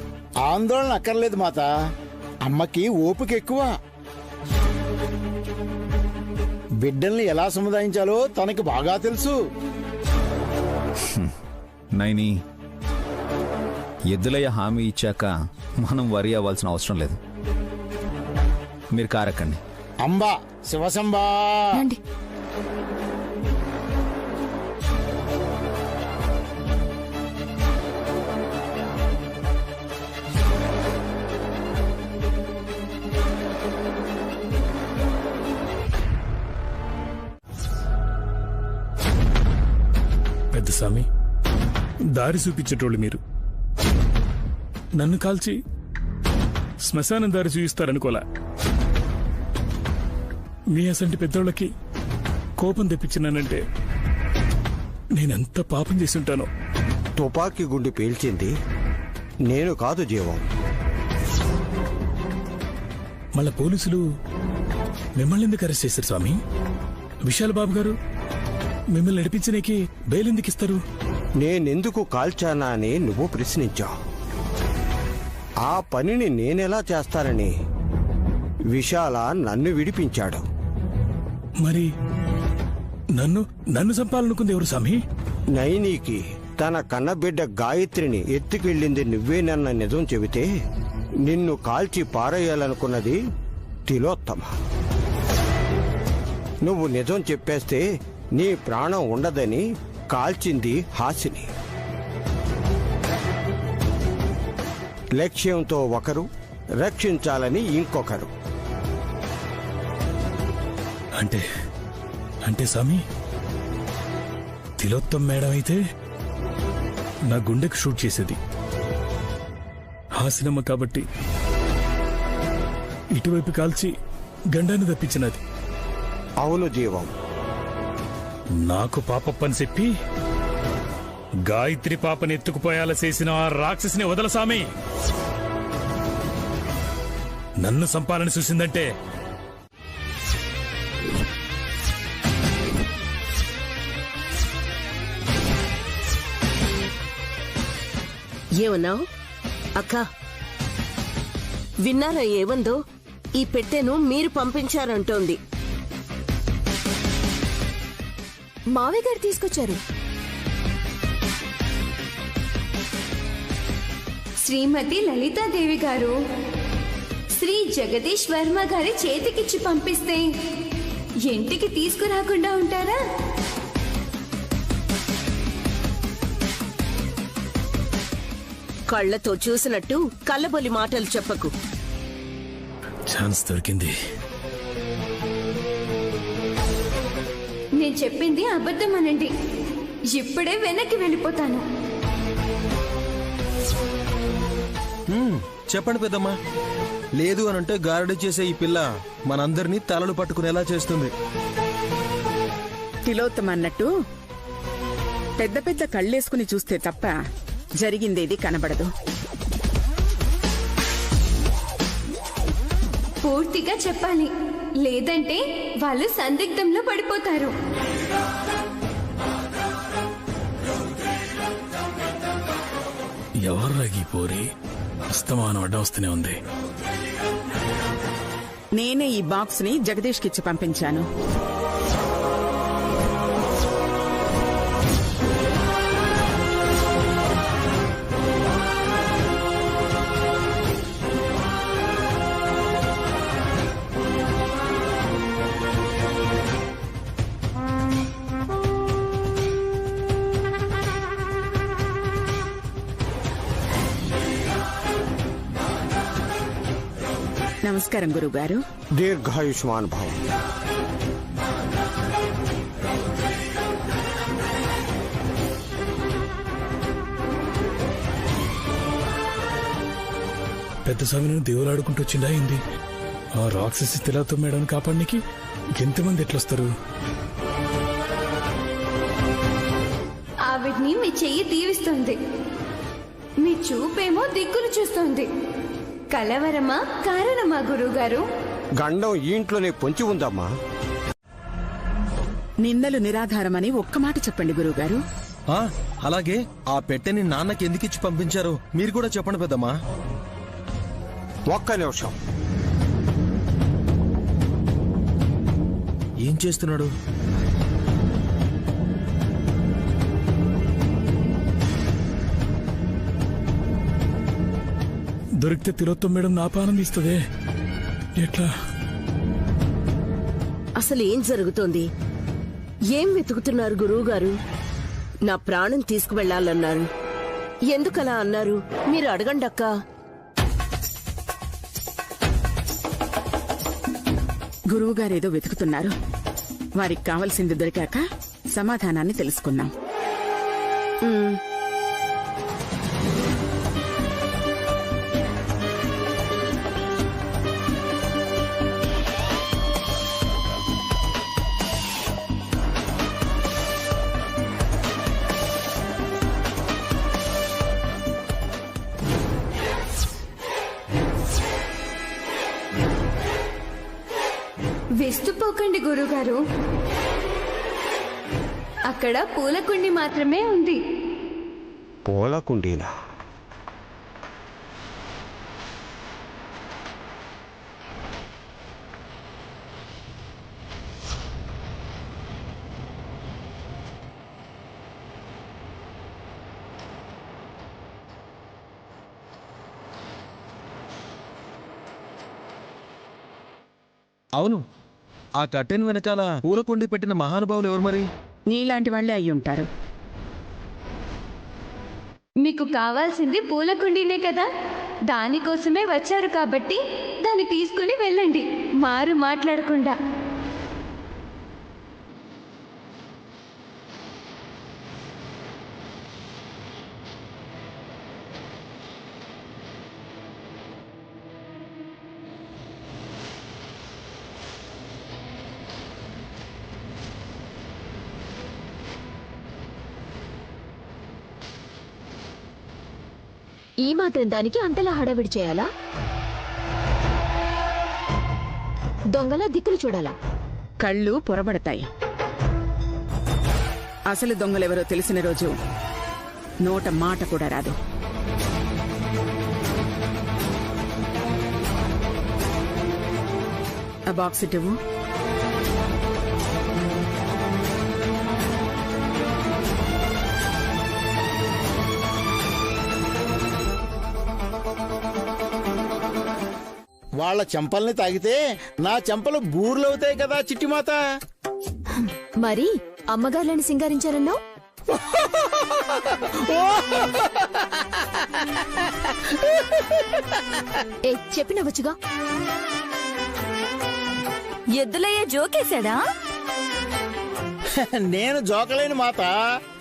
ఆందోళన అక్కర్లేదు మాత. అమ్మకి ఓపిక ఎక్కువ. బిడ్డల్ని ఎలా సముదాయించాలో తనకి బాగా తెలుసు. నైని, ఎద్దులయ్య హామీ ఇచ్చాక మనం వరి అవ్వాల్సిన అవసరం లేదు. మీరు కారెక్కండి. అంబా శివసంబా. పెద్ద స్వామి, దారి చూపించేటోళ్ళు మీరు. నన్ను కాల్చి శ్మశానం దారి చూపిస్తారనుకోలా. మీ అసంటి పెద్దోళ్ళకి కోపం తెప్పించినానంటే నేనెంత పాపం చేసి ఉంటానో. తుపాకీ గుండు పేల్చింది నేను కాదు జీవం. మళ్ళా పోలీసులు మిమ్మల్ని ఎందుకు అరెస్ట్ చేశారు స్వామి? విశాల్ బాబు గారు మిమ్మల్ని నడిపించడానికి బెయిల్ ఎందుకు ఇస్తారు? నేనెందుకు కాల్చానా అని నువ్వు ప్రశ్నించావు. ఆ పనిని నేనెలా చేస్తానని విశాల నన్ను విడిపించాడు. మరి నన్ను చంపాలనుకుంది ఎవరు స్వామి? నైనికి తన కన్నబిడ్డ గాయత్రిని ఎత్తుకెళ్ళింది నువ్వేనన్న నిజం చెబితే నిన్ను కాల్చి పారేయాలనుకున్నది తిలోత్తమ. నువ్వు నిజం చెప్పేస్తే నీ ప్రాణం ఉండదని కాల్చింది హాసిని. లక్ష్యంతో ఒకరు, రక్షించాలని ఇంకొకరు. అంటే స్వామి, తిలోత్తం మేడం అయితే నా గుండెకు షూట్ చేసేది హాసినమ్మ కాబట్టి ఇటువైపు కాల్చి గండాన్ని తప్పించినది. అవును జీవం. నాకు పాపప్పని చెప్పి గాయత్రి పాపని ఎత్తుకుపోయేలా చేసిన ఆ రాక్షసిని వదల స్వామి. నన్ను సంపాలని చూసిందంటే ఏమన్నావు అక్క? విన్నారా ఏమందో? ఈ పెట్టెను మీరు పంపించారంటోంది. మావయ్య గారు తీసుకొచ్చారు. శ్రీమతి లలితాదేవి గారు శ్రీ జగదీష్ వర్మ గారి చేతికిచ్చి పంపిస్తే ఇంటికి తీసుకురాకుండా ఉంటారా? కళ్ళతో చూసినట్టు కళ్ళబొలి మాటలు చెప్పకు. ఛాన్స్ దొరికింది. నేను చెప్పింది అబద్ధం అనండి. ఇప్పుడే వెనక్కి వెళ్ళిపోతాను. చెప్పండి పెద్దమ్మా. లేదు అనంటే గారడీ చేసే ఈ పిల్ల మనందరినీ తలలు పట్టుకునేలా చేస్తుంది. తిలోత్తమ అన్నట్టు పెద్ద పెద్ద కళ్ళేసుకుని చూస్తే తప్ప జరిగిందేది కనబడదు. పూర్తిగా చెప్పాలి, లేదంటే వాళ్ళు సందిగ్ధంలో పడిపోతారు. ఎవర్రాగి పోరి అస్తమానం అడ్డం వస్తూనే ఉంది. నేనే ఈ బాక్స్ ని జగదీష్ కిచ్చి పంపించాను. నమస్కారం గురుగారు. దీర్ఘాయుష్మాన్ భవ. పెద్ద స్వామిని దేవులాడుకుంటూ వచ్చిందా ఏంది? ఆ రాక్షసి తిలతో మేడం కాపాడనికి ఎంతమంది ఎట్లొస్తారు? ఆవిడ్ని మీ చెయ్యి దీవిస్తుంది, మీ చూపేమో దిక్కులు చూస్తుంది. కలవరమా కారణమా గురువుగారు? గండం ఈ ఇంట్లోనే పొంచి ఉందమ్మా. నిందలు నిరాధారమని ఒక్క మాట చెప్పండి గురువుగారు. అలాగే ఆ పెట్టెని నాన్నకి ఎందుకిచ్చి పంపించారో మీరు కూడా చెప్పండి పెద్దమ్మా. ఒక్క నిమిషం. ఏం చేస్తున్నాడు? దొరికితే తిలోత్తం మేడం నా ఆనందిస్తుంది. ఎట్లా? అసలు ఏం జరుగుతోంది? ఏం వెతుకుతున్నారు గురువుగారు? నా ప్రాణం తీసుకువెళ్లాలన్నారు. ఎందుకలా అన్నారు? మీరు అడగండి అక్క. గురువుగారేదో వెతుకుతున్నారు. వారికి కావలసింది దొరికాక సమాధానాన్ని తెలుసుకుందాం. విస్తుపోకండి గురుగారు, అక్కడ పూలకుండి మాత్రమే ఉంది. పూలకుండీనా? అవును, ఆ కట్టెన్ వెనకాల పూలకొండి పెట్టిన మహానుభావులు ఎవరు మరి? నీలాంటి వాళ్లే అయి ఉంటారు. మీకు కావాల్సింది పూలకుండీనే కదా, దానికోసమే వచ్చారు కాబట్టి దాన్ని తీసుకుని వెళ్ళండి, మారు మాట్లాడకుండా. ఈ మాత్రం దానికి అంతలా హడావిడి చేయాలా? దొంగలా దిక్కులు చూడాలా? కళ్ళు పొరబడతాయి. అసలు దొంగలెవరో తెలిసిన రోజు నోట మాట కూడా రాదు. ఆ బాక్స్ ఇటువు. వాళ్ళ చెంపల్ని తాగితే నా చెంపలు బూర్లవుతాయి కదా చిట్టిమాత. మరి అమ్మగారులను సింగారించారన్నావు? చెప్పినవచ్చుగా. ఎద్దులయ్యే జోకేశాడా? నేను జోకలేని మాత,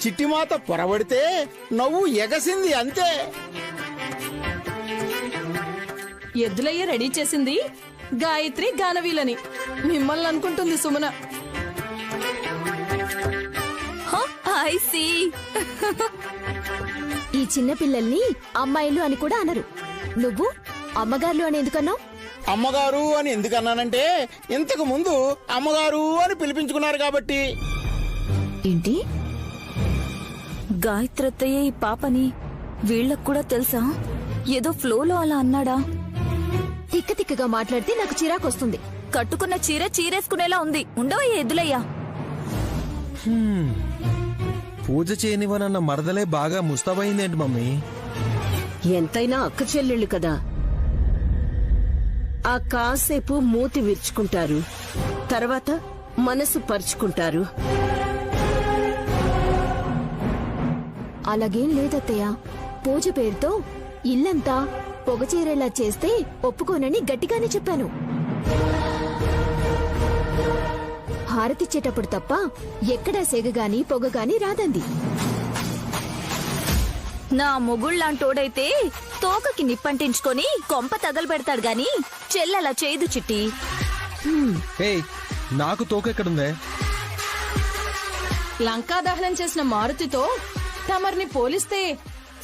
చిట్టిమాత పొరబడితే నవ్వు ఎగసింది అంతే. ఎద్దులయ్య రెడీ చేసింది గాయత్రి గానవీలని మిమ్మల్ని అనుకుంటుంది సుమన. ఈ చిన్న పిల్లల్ని అమ్మాయిలు అని కూడా అనరు. నువ్వు అమ్మగారులు అని ఎందుకన్నావు? అమ్మగారు అని ఎందుకన్నానంటే ఇంతకు ముందు అమ్మగారు అని పిలిపించుకున్నారు కాబట్టి. ఏంటి? గాయత్రత్తయ్య ఈ పాపని వీళ్ళకు కూడా తెలుసా? ఏదో ఫ్లోలో అలా అన్నాడా? తిక్క తిక్కగా మాట్లాడితే నాకు చిరాకొస్తుంది. కట్టుకున్న చీర చీరేసుకునేలా ఉంది. ఉండవయ్యా ఎద్దులయ్యా. పూజ చేయనివనన్న మరదలే బాగా ముస్తాబైందేంటి మమ్మీ? ఎంతైనా అక్క చెల్లెళ్ళు కదా, ఆ కాసేపు మూతి విరుచుకుంటారు, తర్వాత మనసు పరుచుకుంటారు. అలాగేం లేదత్తయ్య. పూజ పేరుతో ఇల్లంతా పొగ చేరేలా చేస్తే ఒప్పుకోనని గట్టిగానే చెప్పాను. హారతిచ్చేటప్పుడు తప్ప ఎక్కడా సెగగాని పొగగాని రాదంది. నా మొగుళ్ళంటోడైతే తోకకి నిప్పంటించుకొని కొంప తగలబెడతాడు గాని చెల్లెలా చేయదు చిట్టి. ఏయ్, నాకు తోకెక్కడుందే? లంకా దహనం చేసిన మారుతితో తమర్ని పోలిస్తే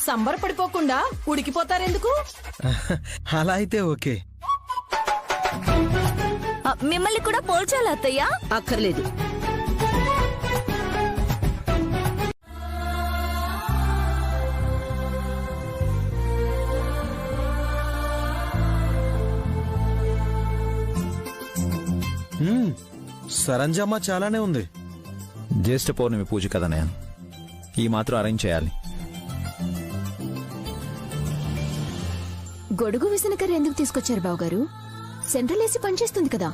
సంబరపడిపోకుండా ఉడికిపోతారెందుకు? అలా అయితే ఓకే. మిమ్మల్ని కూడా పోల్చాలి అత్తయ్య? అక్కర్లేదు. సరంజామా చాలానే ఉంది. జ్యేష్ఠ పౌర్ణమి పూజ కదనయ్య, ఈ మాత్రం అరేంజ్ చేయాలి. గొడుగు విసనకర్ర ఎందుకు తీసుకొచ్చారు బావగారు? సెంట్రల్ ఏసీ పనిచేస్తుంది కదా.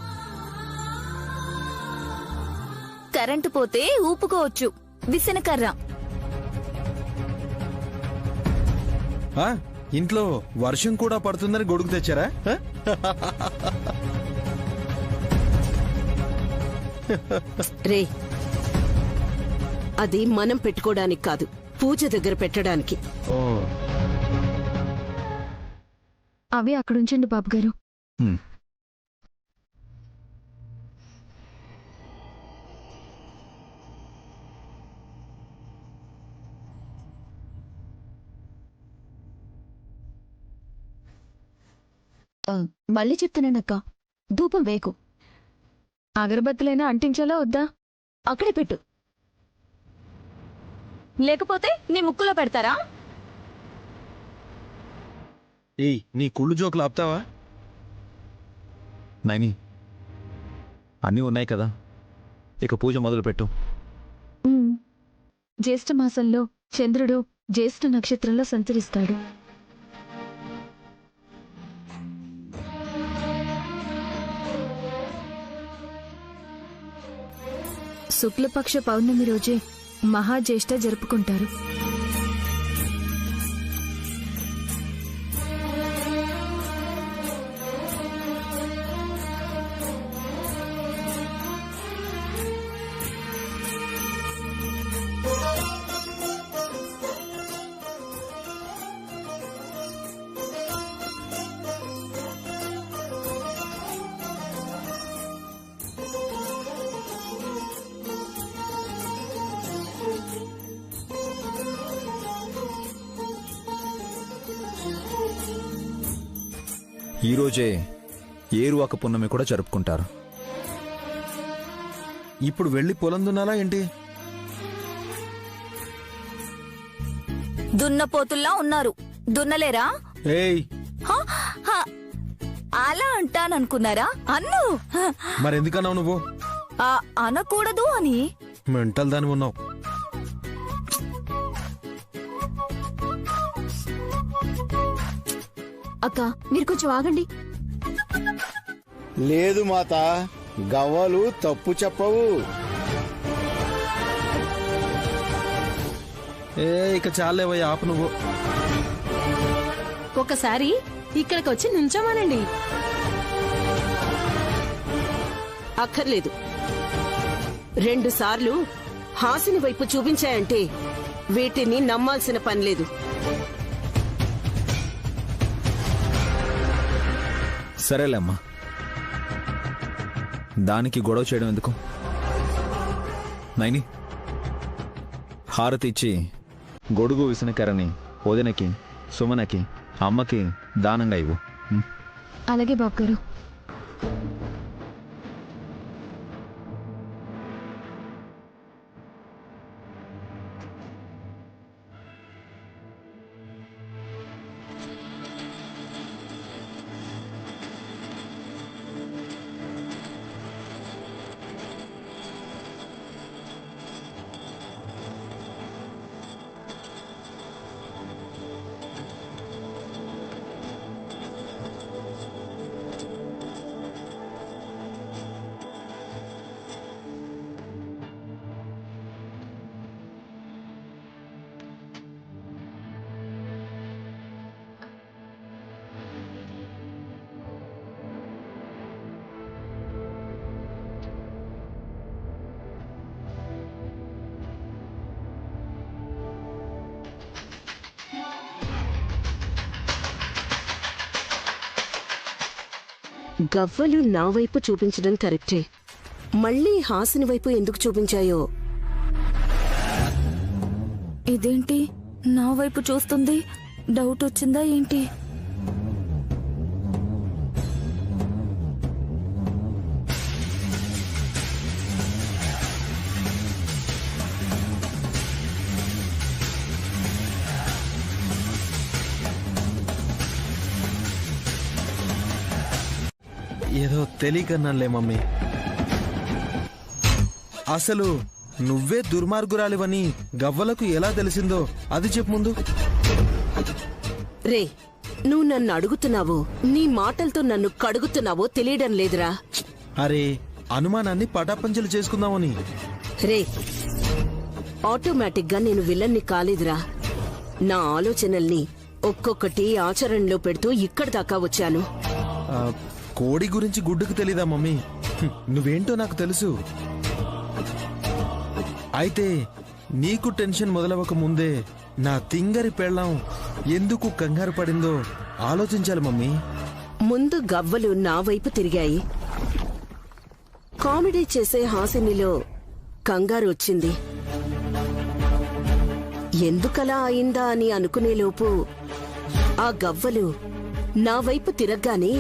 కరెంటు పోతే ఊపుకోవచ్చు, విసనకర్ర. ఇంట్లో వర్షం కూడా పడుతుందని గొడుగు తెచ్చారా? రే, అది మనం పెట్టుకోవడానికి కాదు, పూజ దగ్గర పెట్టడానికి. అవి అక్కడుంచండి బాబుగారు. మళ్ళీ చెప్తున్నానక్క, ధూపం వేకు. అగరబత్తులైనా అంటించాలా వద్దా? అక్కడే పెట్టు. లేకపోతే నీ ముక్కులో పెడతారా? ఏయ్, నీ కుళ్ళు జోకులు ఆపుతావా? నైని, అన్నీ ఉన్నాయి కదా, ఇక పూజ మొదలు పెట్టు. జ్యేష్ఠ మాసంలో చంద్రుడు జ్యేష్ఠ నక్షత్రంలో సంచరిస్తాడు. శుక్లపక్ష పౌర్ణమి రోజే మహాజ్యేష్ఠ జరుపుకుంటారు. ఈరోజే ఏరువాక పున్నమి కూడా జరుపుకుంటారు. ఇప్పుడు వెళ్ళి పొలం దున్నాలా ఏంటి? దున్నపోతుల్లా ఉన్నారు, దున్నలేరా? ఏయ్, అలా అంటాననుకున్నారా? అన్ను మరెందుకన్నావు నువ్వు? అనకూడదు అని. మెంటల్ దాని ఉన్నావు. అక్క, మీరు కొంచెం ఆగండి. లేదు మాత, గవ్వలు తప్పు చెప్పవు. ఇక చాలేవయ్య, ఆపు నువ్వు. ఒకసారి ఇక్కడికి వచ్చి నుంచోమానండి. అక్కర్లేదు. 2 సార్లు హాసిని వైపు చూపించాయంటే వీటిని నమ్మాల్సిన పని లేదు. సరేలేమ్మా, దానికి గొడవ చేయడం ఎందుకు? నైని, హారతి ఇచ్చి గొడుగు విసనకరని వదినకి, సుమనకి, అమ్మకి దానంగా ఇవ్వు. అలాగే బాబుగారు. గవ్వలు నా వైపు చూపించడం కరెక్టే. మళ్ళీ హాసిని వైపు ఎందుకు చూపించాయో? ఇదేంటి నా వైపు చూస్తుంది? డౌట్ వచ్చిందా ఏంటి? ఏదో తెలియకన్నానులే మమ్మీ. అసలు నువ్వే దుర్మార్గురాలివని గవ్వలకు ఎలా తెలిసిందో అది చెప్పు ముందు. రే, నువ్వు నన్ను అడుగుతున్నావో నీ మాటలతో నన్ను కడుగుతున్నావో తెలియడం లేదురా. అరే, అనుమానాన్ని పటాపంచలు చేసుకుందామని. రే, ఆటోమేటిక్ గా నేను విలన్ని కాలేదురా. నా ఆలోచనల్ని ఒక్కొక్కటి ఆచరణలో పెడుతూ ఇక్కడి దాకా వచ్చాను. కోడి గురించి గుడ్డుకు తెలీదా మమ్మీ? నువ్వేంటో నాకు తెలుసు. అయితే నీకు టెన్షన్ మొదలవక ముందే నా తింగరి పెళ్ళాం ఎందుకు కంగారు పడిందో ఆలోచించాలి మమ్మీ. ముందు గవ్వలు నా వైపు తిరిగాయి. కామెడీ చేసే హాసినిలో కంగారు వచ్చింది. ఎందుకలా అయిందా అని అనుకునేలోపు ఆ గవ్వలు నా వైపు తిరగ్గానే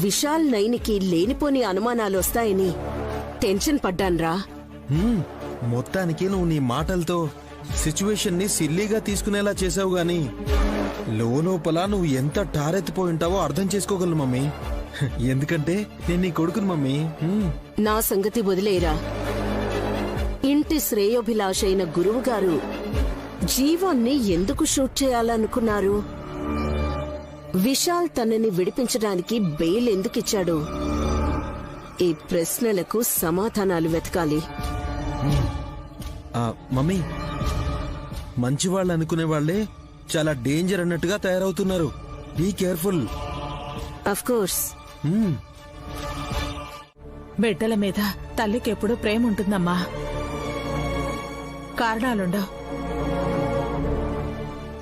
విశాల్ నైనికి లేనిపోని అనుమానాలొస్తాయని టెన్షన్ పడ్డాన్రా. మొత్తానికి నువ్వు నీ మాటలతో సిచ్యువేషన్ ని సిల్లీగా తీసుకునేలా చేసావు గాని లోపల నువ్వు ఎంత టారెత్తిపోయి ఉంటావో అర్థం చేసుకోగలను మమ్మీ. ఎందుకంటే నేను నీ కొడుకును మమ్మీ. నా సంగతి వదిలేరా. ఇంటి శ్రేయోభిలాష అయిన గురువుగారు జీవాన్ని ఎందుకు షూట్ చేయాలనుకున్నారు? విశాల్ తనని విడిపించడానికి బెయిల్ ఎందుకిచ్చాడు? ఈ ప్రశ్నలకు సమాధానాలు వెతకాలి. మమ్మీ, మంచివాళ్ళు అనుకునే వాళ్లే చాలా డేంజర్ అన్నట్టుగా తయారవుతున్నారు. Be careful. Of course. బిడ్డల మీద తల్లికి ఎప్పుడూ ప్రేమ ఉంటుందమ్మా. కారణాలుండవు.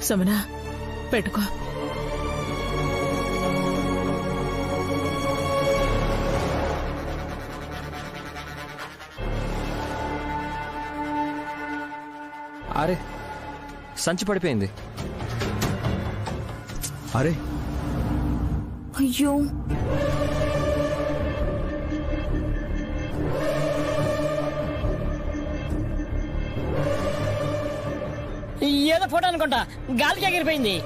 సుమనా, పెట్టుకో. అరే, సంచి పడిపోయింది. అరే, అయ్యో, ఏదో ఫోటో అనుకుంటా, గాలికి ఎగిరిపోయింది.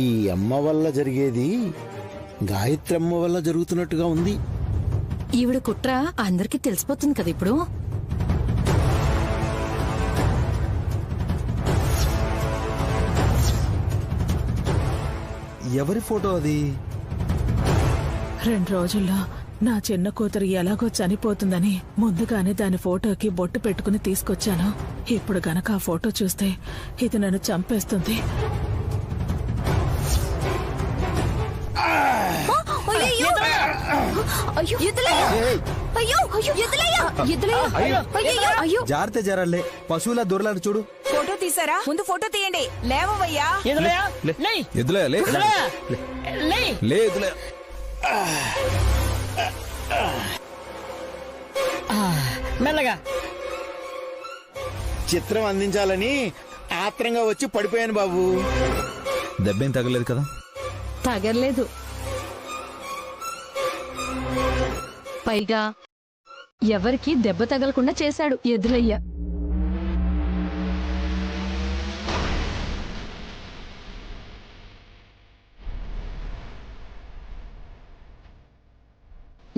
ఈ అమ్మ వల్ల జరిగేది గాయత్రమ్మ వల్ల జరుగుతున్నట్టుగా ఉంది. ఈవిడ కుట్ర అందరికీ తెలిసిపోతుంది కదా ఇప్పుడు. ఎవరి ఫోటో అది? 2 రోజుల్లో నా చిన్న కూతురు ఎలాగో చనిపోతుందని ముందుగానే దాని ఫోటోకి బొట్టు పెట్టుకుని తీసుకొచ్చాను. ఇప్పుడు గనక ఆ ఫోటో చూస్తే ఇది నన్ను చంపేస్తుంది. జాగ్రత్త జరాలే, పశువుల దొరలాడు చూడు. ఫోటో తీసారా? ముందు ఫోటో తీయండి. లేవయ్యా. మెల్లగా. చిత్రం అందించాలని ఆత్రంగా వచ్చి పడిపోయాను బాబు. దెబ్బేం తగలేదు కదా? తగలేదు. పైగా ఎవరికి దెబ్బ తగలకుండా చేశాడు ఎదురయ్య.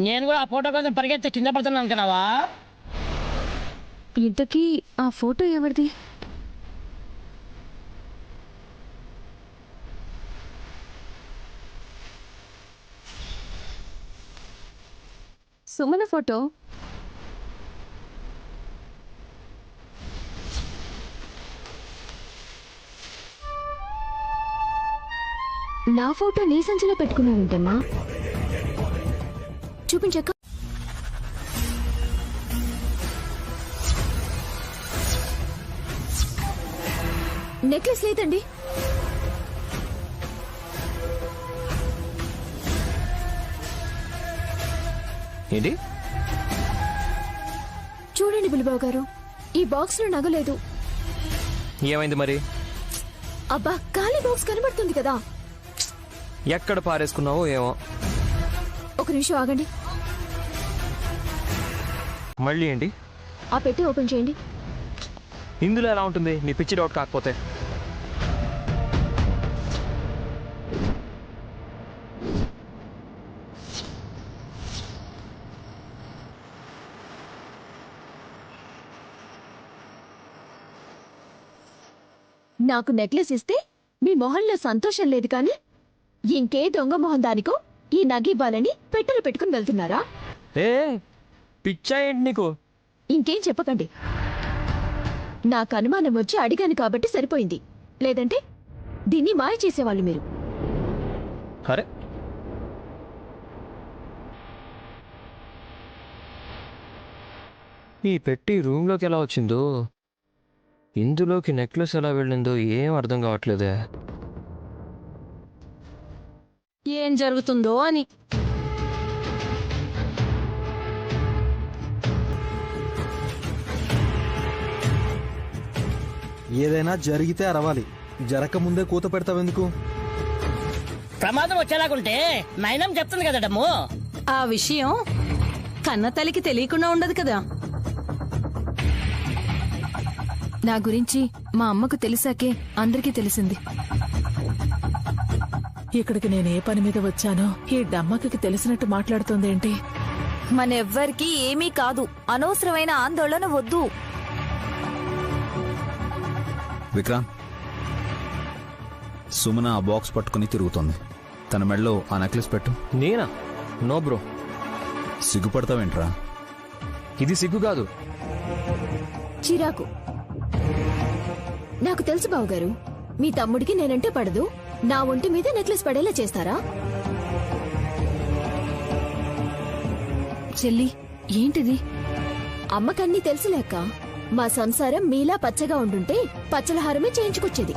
నేను కూడా ఆ ఫోటో కోసం పరిగెత్తి కింద పడుతున్నాను అనుకున్నావా? ఇంతకీ ఆ ఫోటో ఎవరిది? సుమన ఫోటో. నా ఫోటో నీ సంచిలో పెట్టుకున్నావేంటమ్మా? చూపించక్క. నెక్లెస్ లేదండి. ఏంటి? చూడండి బులిబాబు గారు, ఈ బాక్స్ లో నగలేదు. ఏమైంది మరి? అబ్బా, ఖాళీ బాక్స్ కనబడుతుంది కదా. ఎక్కడ పారేసుకున్నావో ఏమో. ఒక నిమిషం ఆగండి. మళ్ళీ ఏంటి? ఆ పెట్టి ఓపెన్ చేయండి. ఇందులో ఎలా ఉంటుంది? నీ పిచ్చి డౌట్ కాకపోతే. నాకు నెక్లెస్ ఇస్తే మీ మొహంలో సంతోషం లేదు కానీ ఇంకే దొంగ మొహం దానికో ఈ నగివ్వాలని పెట్టెలు పెట్టుకుని వెళ్తున్నారా? ఏ పిచ్చా ఏంటి నీకు? ఇంకేం చెప్పకండి. నాకు అనుమానం వచ్చి అడిగాను కాబట్టి సరిపోయింది. లేదంటే దీన్ని మాయ చేసేవాళ్ళు మీరు. అరే ఈ పెట్టి రూమ్లోకి ఎలా వచ్చిందో, ఇందులోకి నెక్లెస్ ఎలా వెళ్ళిందో ఏం అర్థం కావట్లేదే. ఏం జరుగుతుందో అని. ఏదైనా జరిగితే అరవాలి, జరగకముందే కూత పెడతావెందుకు? ప్రమాదం వచ్చేలాగుంటే నయనం చెప్తుంది కదా డమ్ము. ఆ విషయం కన్న తల్లికి తెలియకుండా ఉండదు కదా. నా గురించి మా అమ్మకు తెలిసాకే అందరికీ తెలిసింది. ఇక్కడికి నేను ఏ పని మీద వచ్చానో ఈ డమ్మకి తెలిసినట్టు మాట్లాడుతోందేంటి? మనెవ్వరికీ ఏమీ కాదు. అనవసరమైన ఆందోళన వద్దు. విక్రాంత్, సుమన ఆ బాక్స్ పట్టుకుని తిరుగుతోంది. తన మెడలో ఆ నెక్లెస్ పెట్టు. నేనా? No bro. సిగ్గుపడతావేంట్రా? ఇది సిగ్గు కాదు, చిరాకు. నాకు తెలుసు బావగారు, మీ తమ్ముడికి నేనంటే పడదు. నా ఒంటి మీద నెక్లెస్ పడేలా చేస్తారా? చెల్లి, ఏంటిది? అమ్మకన్నీ తెలుసులేక మా సంసారం మీలా పచ్చగా ఉండుంటే పచ్చలహారమే చేయించుకొచ్చేది.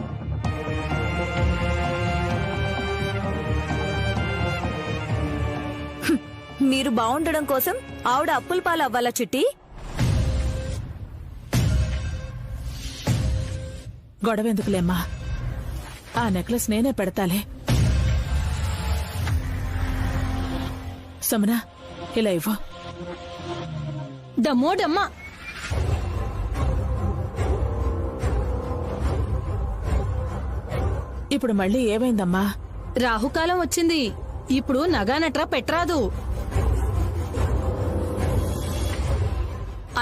మీరు బాగుండడం కోసం ఆవిడ అప్పుల పాలు అవ్వాలా చిట్టి? గొడవెందుకులేమ్మా, ఆ నెక్లెస్ నేనే పెడతాలే. సమనా, ఇలా ఇవ్వు. డమ్మోడమ్మా, ఇప్పుడు మళ్ళీ ఏమైందమ్మా? రాహుకాలం వచ్చింది. ఇప్పుడు నగానట్రా పెట్టరాదు.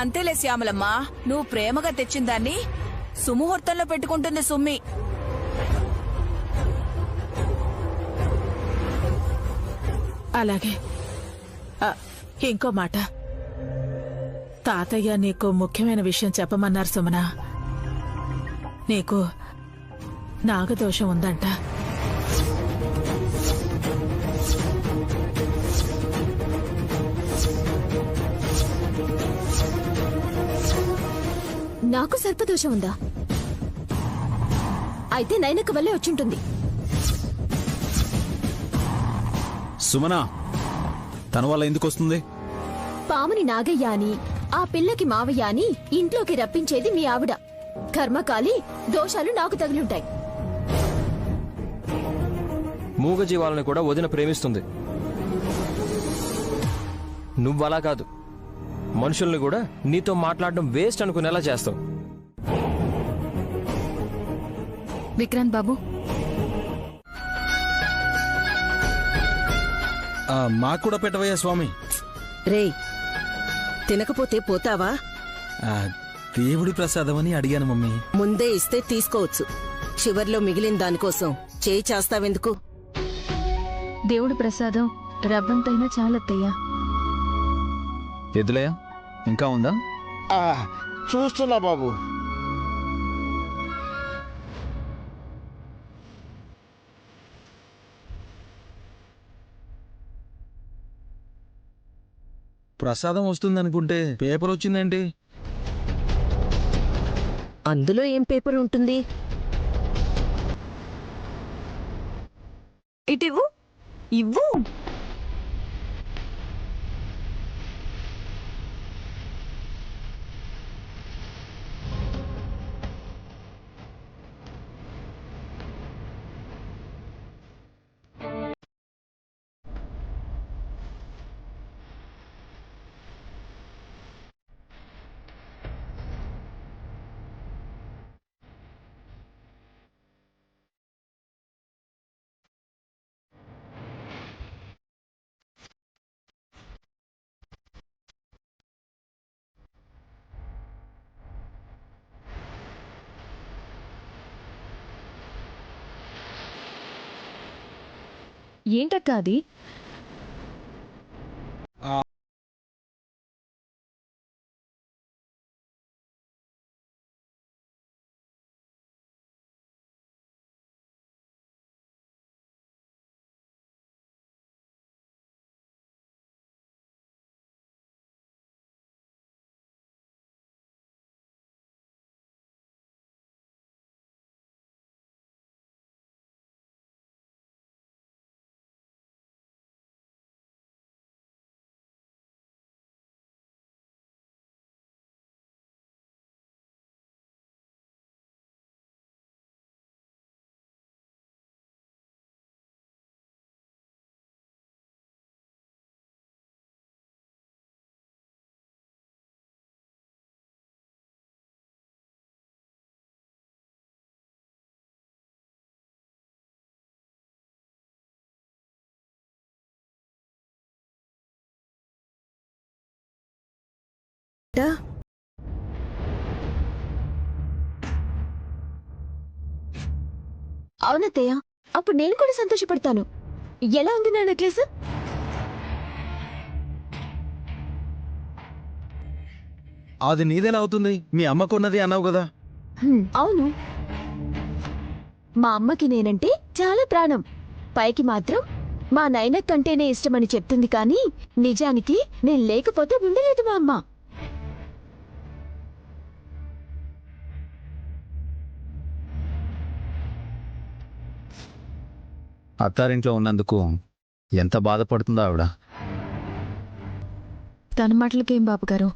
అంతేలే శ్యామలమ్మా, నువ్వు ప్రేమగా తెచ్చిన దాన్ని సుముహూర్తంలో పెట్టుకుంటుంది సుమ్మి. అలాగే. ఇంకో మాట, తాతయ్య నీకు ముఖ్యమైన విషయం చెప్పమన్నారు సుమన. నీకు నాగదోషం ఉందంట. నాకు సర్పదోషం ఉందా? అయితే నైనక్క వల్లే వచ్చుంటుంది. సుమన, తన వల్ల ఎందుకు వస్తుంది? పాముని నాగయ్య అని, ఆ పిల్లకి మావయ్య అని ఇంట్లోకి రప్పించేది మీ ఆవిడ. కర్మకాలి దోషాలు నాకు తగులుంటాయి. మూగజీవాలను కూడా వదిన ప్రేమిస్తుంది. నువ్వలా కాదు, మనుషుల్ని కూడా నీతో మాట్లాడడం వేస్ట్ అనుకునేలా చేస్తావు. విక్రాంత్ బాబు, మాకు కూడా పెట్టవయ్యా స్వామి. రేయ్, తినకపోతే పోతావా? దేవుడి ప్రసాదం అని అడిగాను మమ్మీ. ముందే ఇస్తే తీసుకోవచ్చు. చివర్లో మిగిలిన దానికోసం చేయి చేస్తావెందుకు? దేవుడి ప్రసాదం రవ్వంతైనా చాలత్తయ్యా. ఎదులయ్యా, ఇంకా ఉందా? చూస్తున్నా బాబు. ప్రసాదం వస్తుందనుకుంటే పేపర్ వచ్చిందేంటి? అందులో ఏం పేపర్ ఉంటుంది? ఇటివ్వు ఇవ్వు. ఏంటక్క అది? అవునత్తయ్య, అప్పుడు నేను కూడా సంతోషపడతాను. ఎలా ఉంది నా నెక్లెస్? అది నీదెలా అవుతుంది? మీ అమ్మకున్నది అన్నావు కదా. అవును, మా అమ్మకి నేనంటే చాలా ప్రాణం. పైకి మాత్రం మా నాయన కంటేనే ఇష్టమని చెప్తుంది, కానీ నిజానికి నేను లేకపోతే ఉండలేదు మా అమ్మ. అత్తారింట్లో ఉన్నందుకు ఎంత బాధపడుతుందో ఆవిడ. తన మాటలకేం బాబుగారు,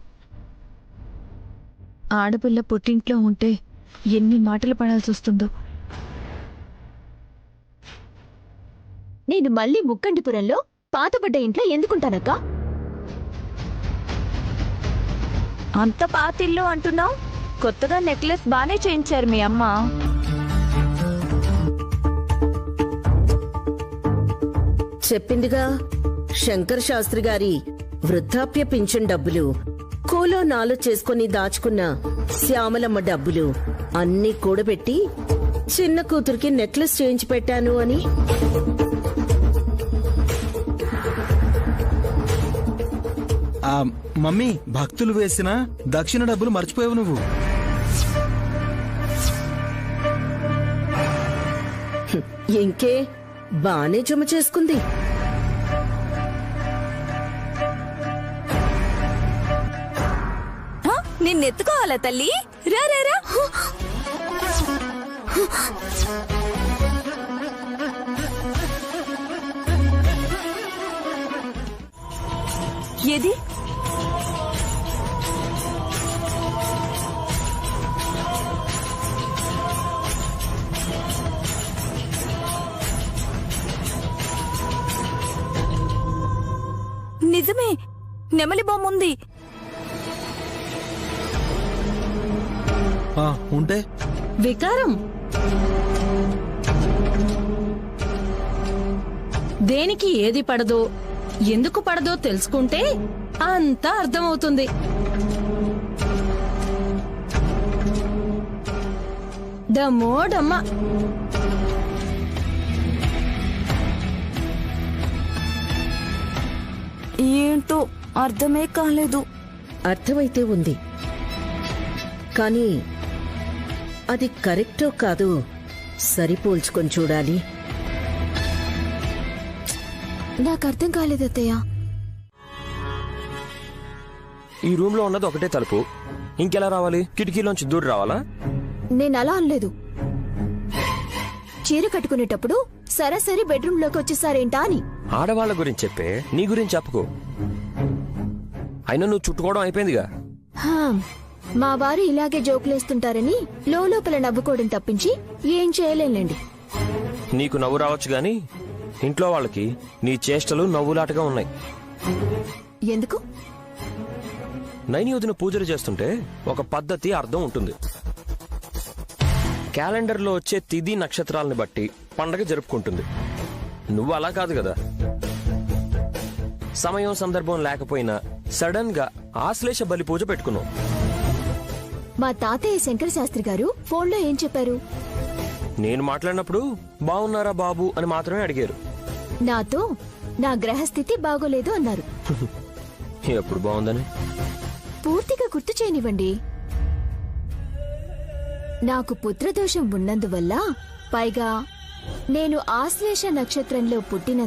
ఆడపిల్ల పుట్టింట్లో ఉంటే ఎన్ని మాటలు పడాల్సి వస్తుందో. నేను మళ్ళీ ముక్కంటిపురంలో పాతబడ్డ ఇంట్లో ఎందుకుంటానక్క? అంత పాతిల్లు అంటున్నావు? కొత్తగా నెక్లెస్ బానే చేయించారు మీ అమ్మ. చెప్పిందిగా, శంకర్ శాస్త్రి గారి వృద్ధాప్య పింఛన్ డబ్బులు, కూలో నాలో చేసుకుని దాచుకున్న శ్యామలమ్మ డబ్బులు అన్నీ కూడబెట్టి చిన్న కూతురికి నెక్లెస్ చేయించి పెట్టాను అని. మమ్మీ, భక్తులు వేసిన దక్షిణ డబ్బులు మర్చిపోయావు నువ్వు. ఇంకే బానే జమ చేసుకుంది. నిన్నెత్తుకోవాలా తల్లి? రా రా రా. ఏది? నిజమే, నెమలి బొమ్మ ఉంది. ఉంటే వికారం దేనికి ఏది పడదో, ఎందుకు పడదో తెలుసుకుంటే అంతా అర్థమవుతుంది. డమ్మోడమ్మ. ఏంటో అర్థమే కాలేదు. అర్థమైతే ఉంది, కానీ అది కరెక్టో కాదో సరిపోల్చుకొని చూడాలి. నాకు అర్థం కాలేదు అత్తయ్య. ఈ రూమ్ లో ఉన్నది ఒకటే తలుపు, ఇంకెలా రావాలి? కిటికీలోంచి దూరి రావాలా? నేను అలా అనలేదు. చీర కట్టుకునేటప్పుడు సరాసరి బెడ్రూమ్ లోకి వచ్చేసారేంటా అని. ఆడవాళ్ళ గురించి చెప్పే, నీ గురించి చెప్పుకో. అయినా నువ్వు చుట్టుకోవడం అయిపోయిందిగా. హా, మా వారు ఇలాగే జోకులేస్తుంటారని లోపల నవ్వుకోవడం తప్పించి ఏం చేయలేండి. నీకు నవ్వు రావచ్చు గాని ఇంట్లో వాళ్ళకి నీ చేష్టలు నవ్వులాటగా ఉన్నాయి. ఎందుకు? నైని వదిన పూజలు చేస్తుంటే ఒక పద్ధతి, అర్థం ఉంటుంది. క్యాలెండర్లో వచ్చే తిథి నక్షత్రాలను బట్టి పండగ జరుపుకుంటుంది. నువ్వు అలా కాదు కదా. సమయం సందర్భం లేకపోయినా సడన్ గా ఆశ్లేష బలి పూజ పెట్టుకున్నావు. మా తాతయ్య శంకర శాస్త్రి గారు ఫోన్లో ఏం చెప్పారు? నేను మాట్లాడినప్పుడు బాగున్నారా బాబు అని మాత్రమే అడిగారు. నాతో నా గ్రహస్థితి బాగోలేదు అన్నారు. ఎప్పుడు బాగుందని పూర్తిగా గుర్తు చేయనివ్వండి. నాకు పుత్రదోషం ఉన్నందువల్ల, పైగా నేను ఆశ్లేష నక్షత్రంలో పుట్టినందువల్ల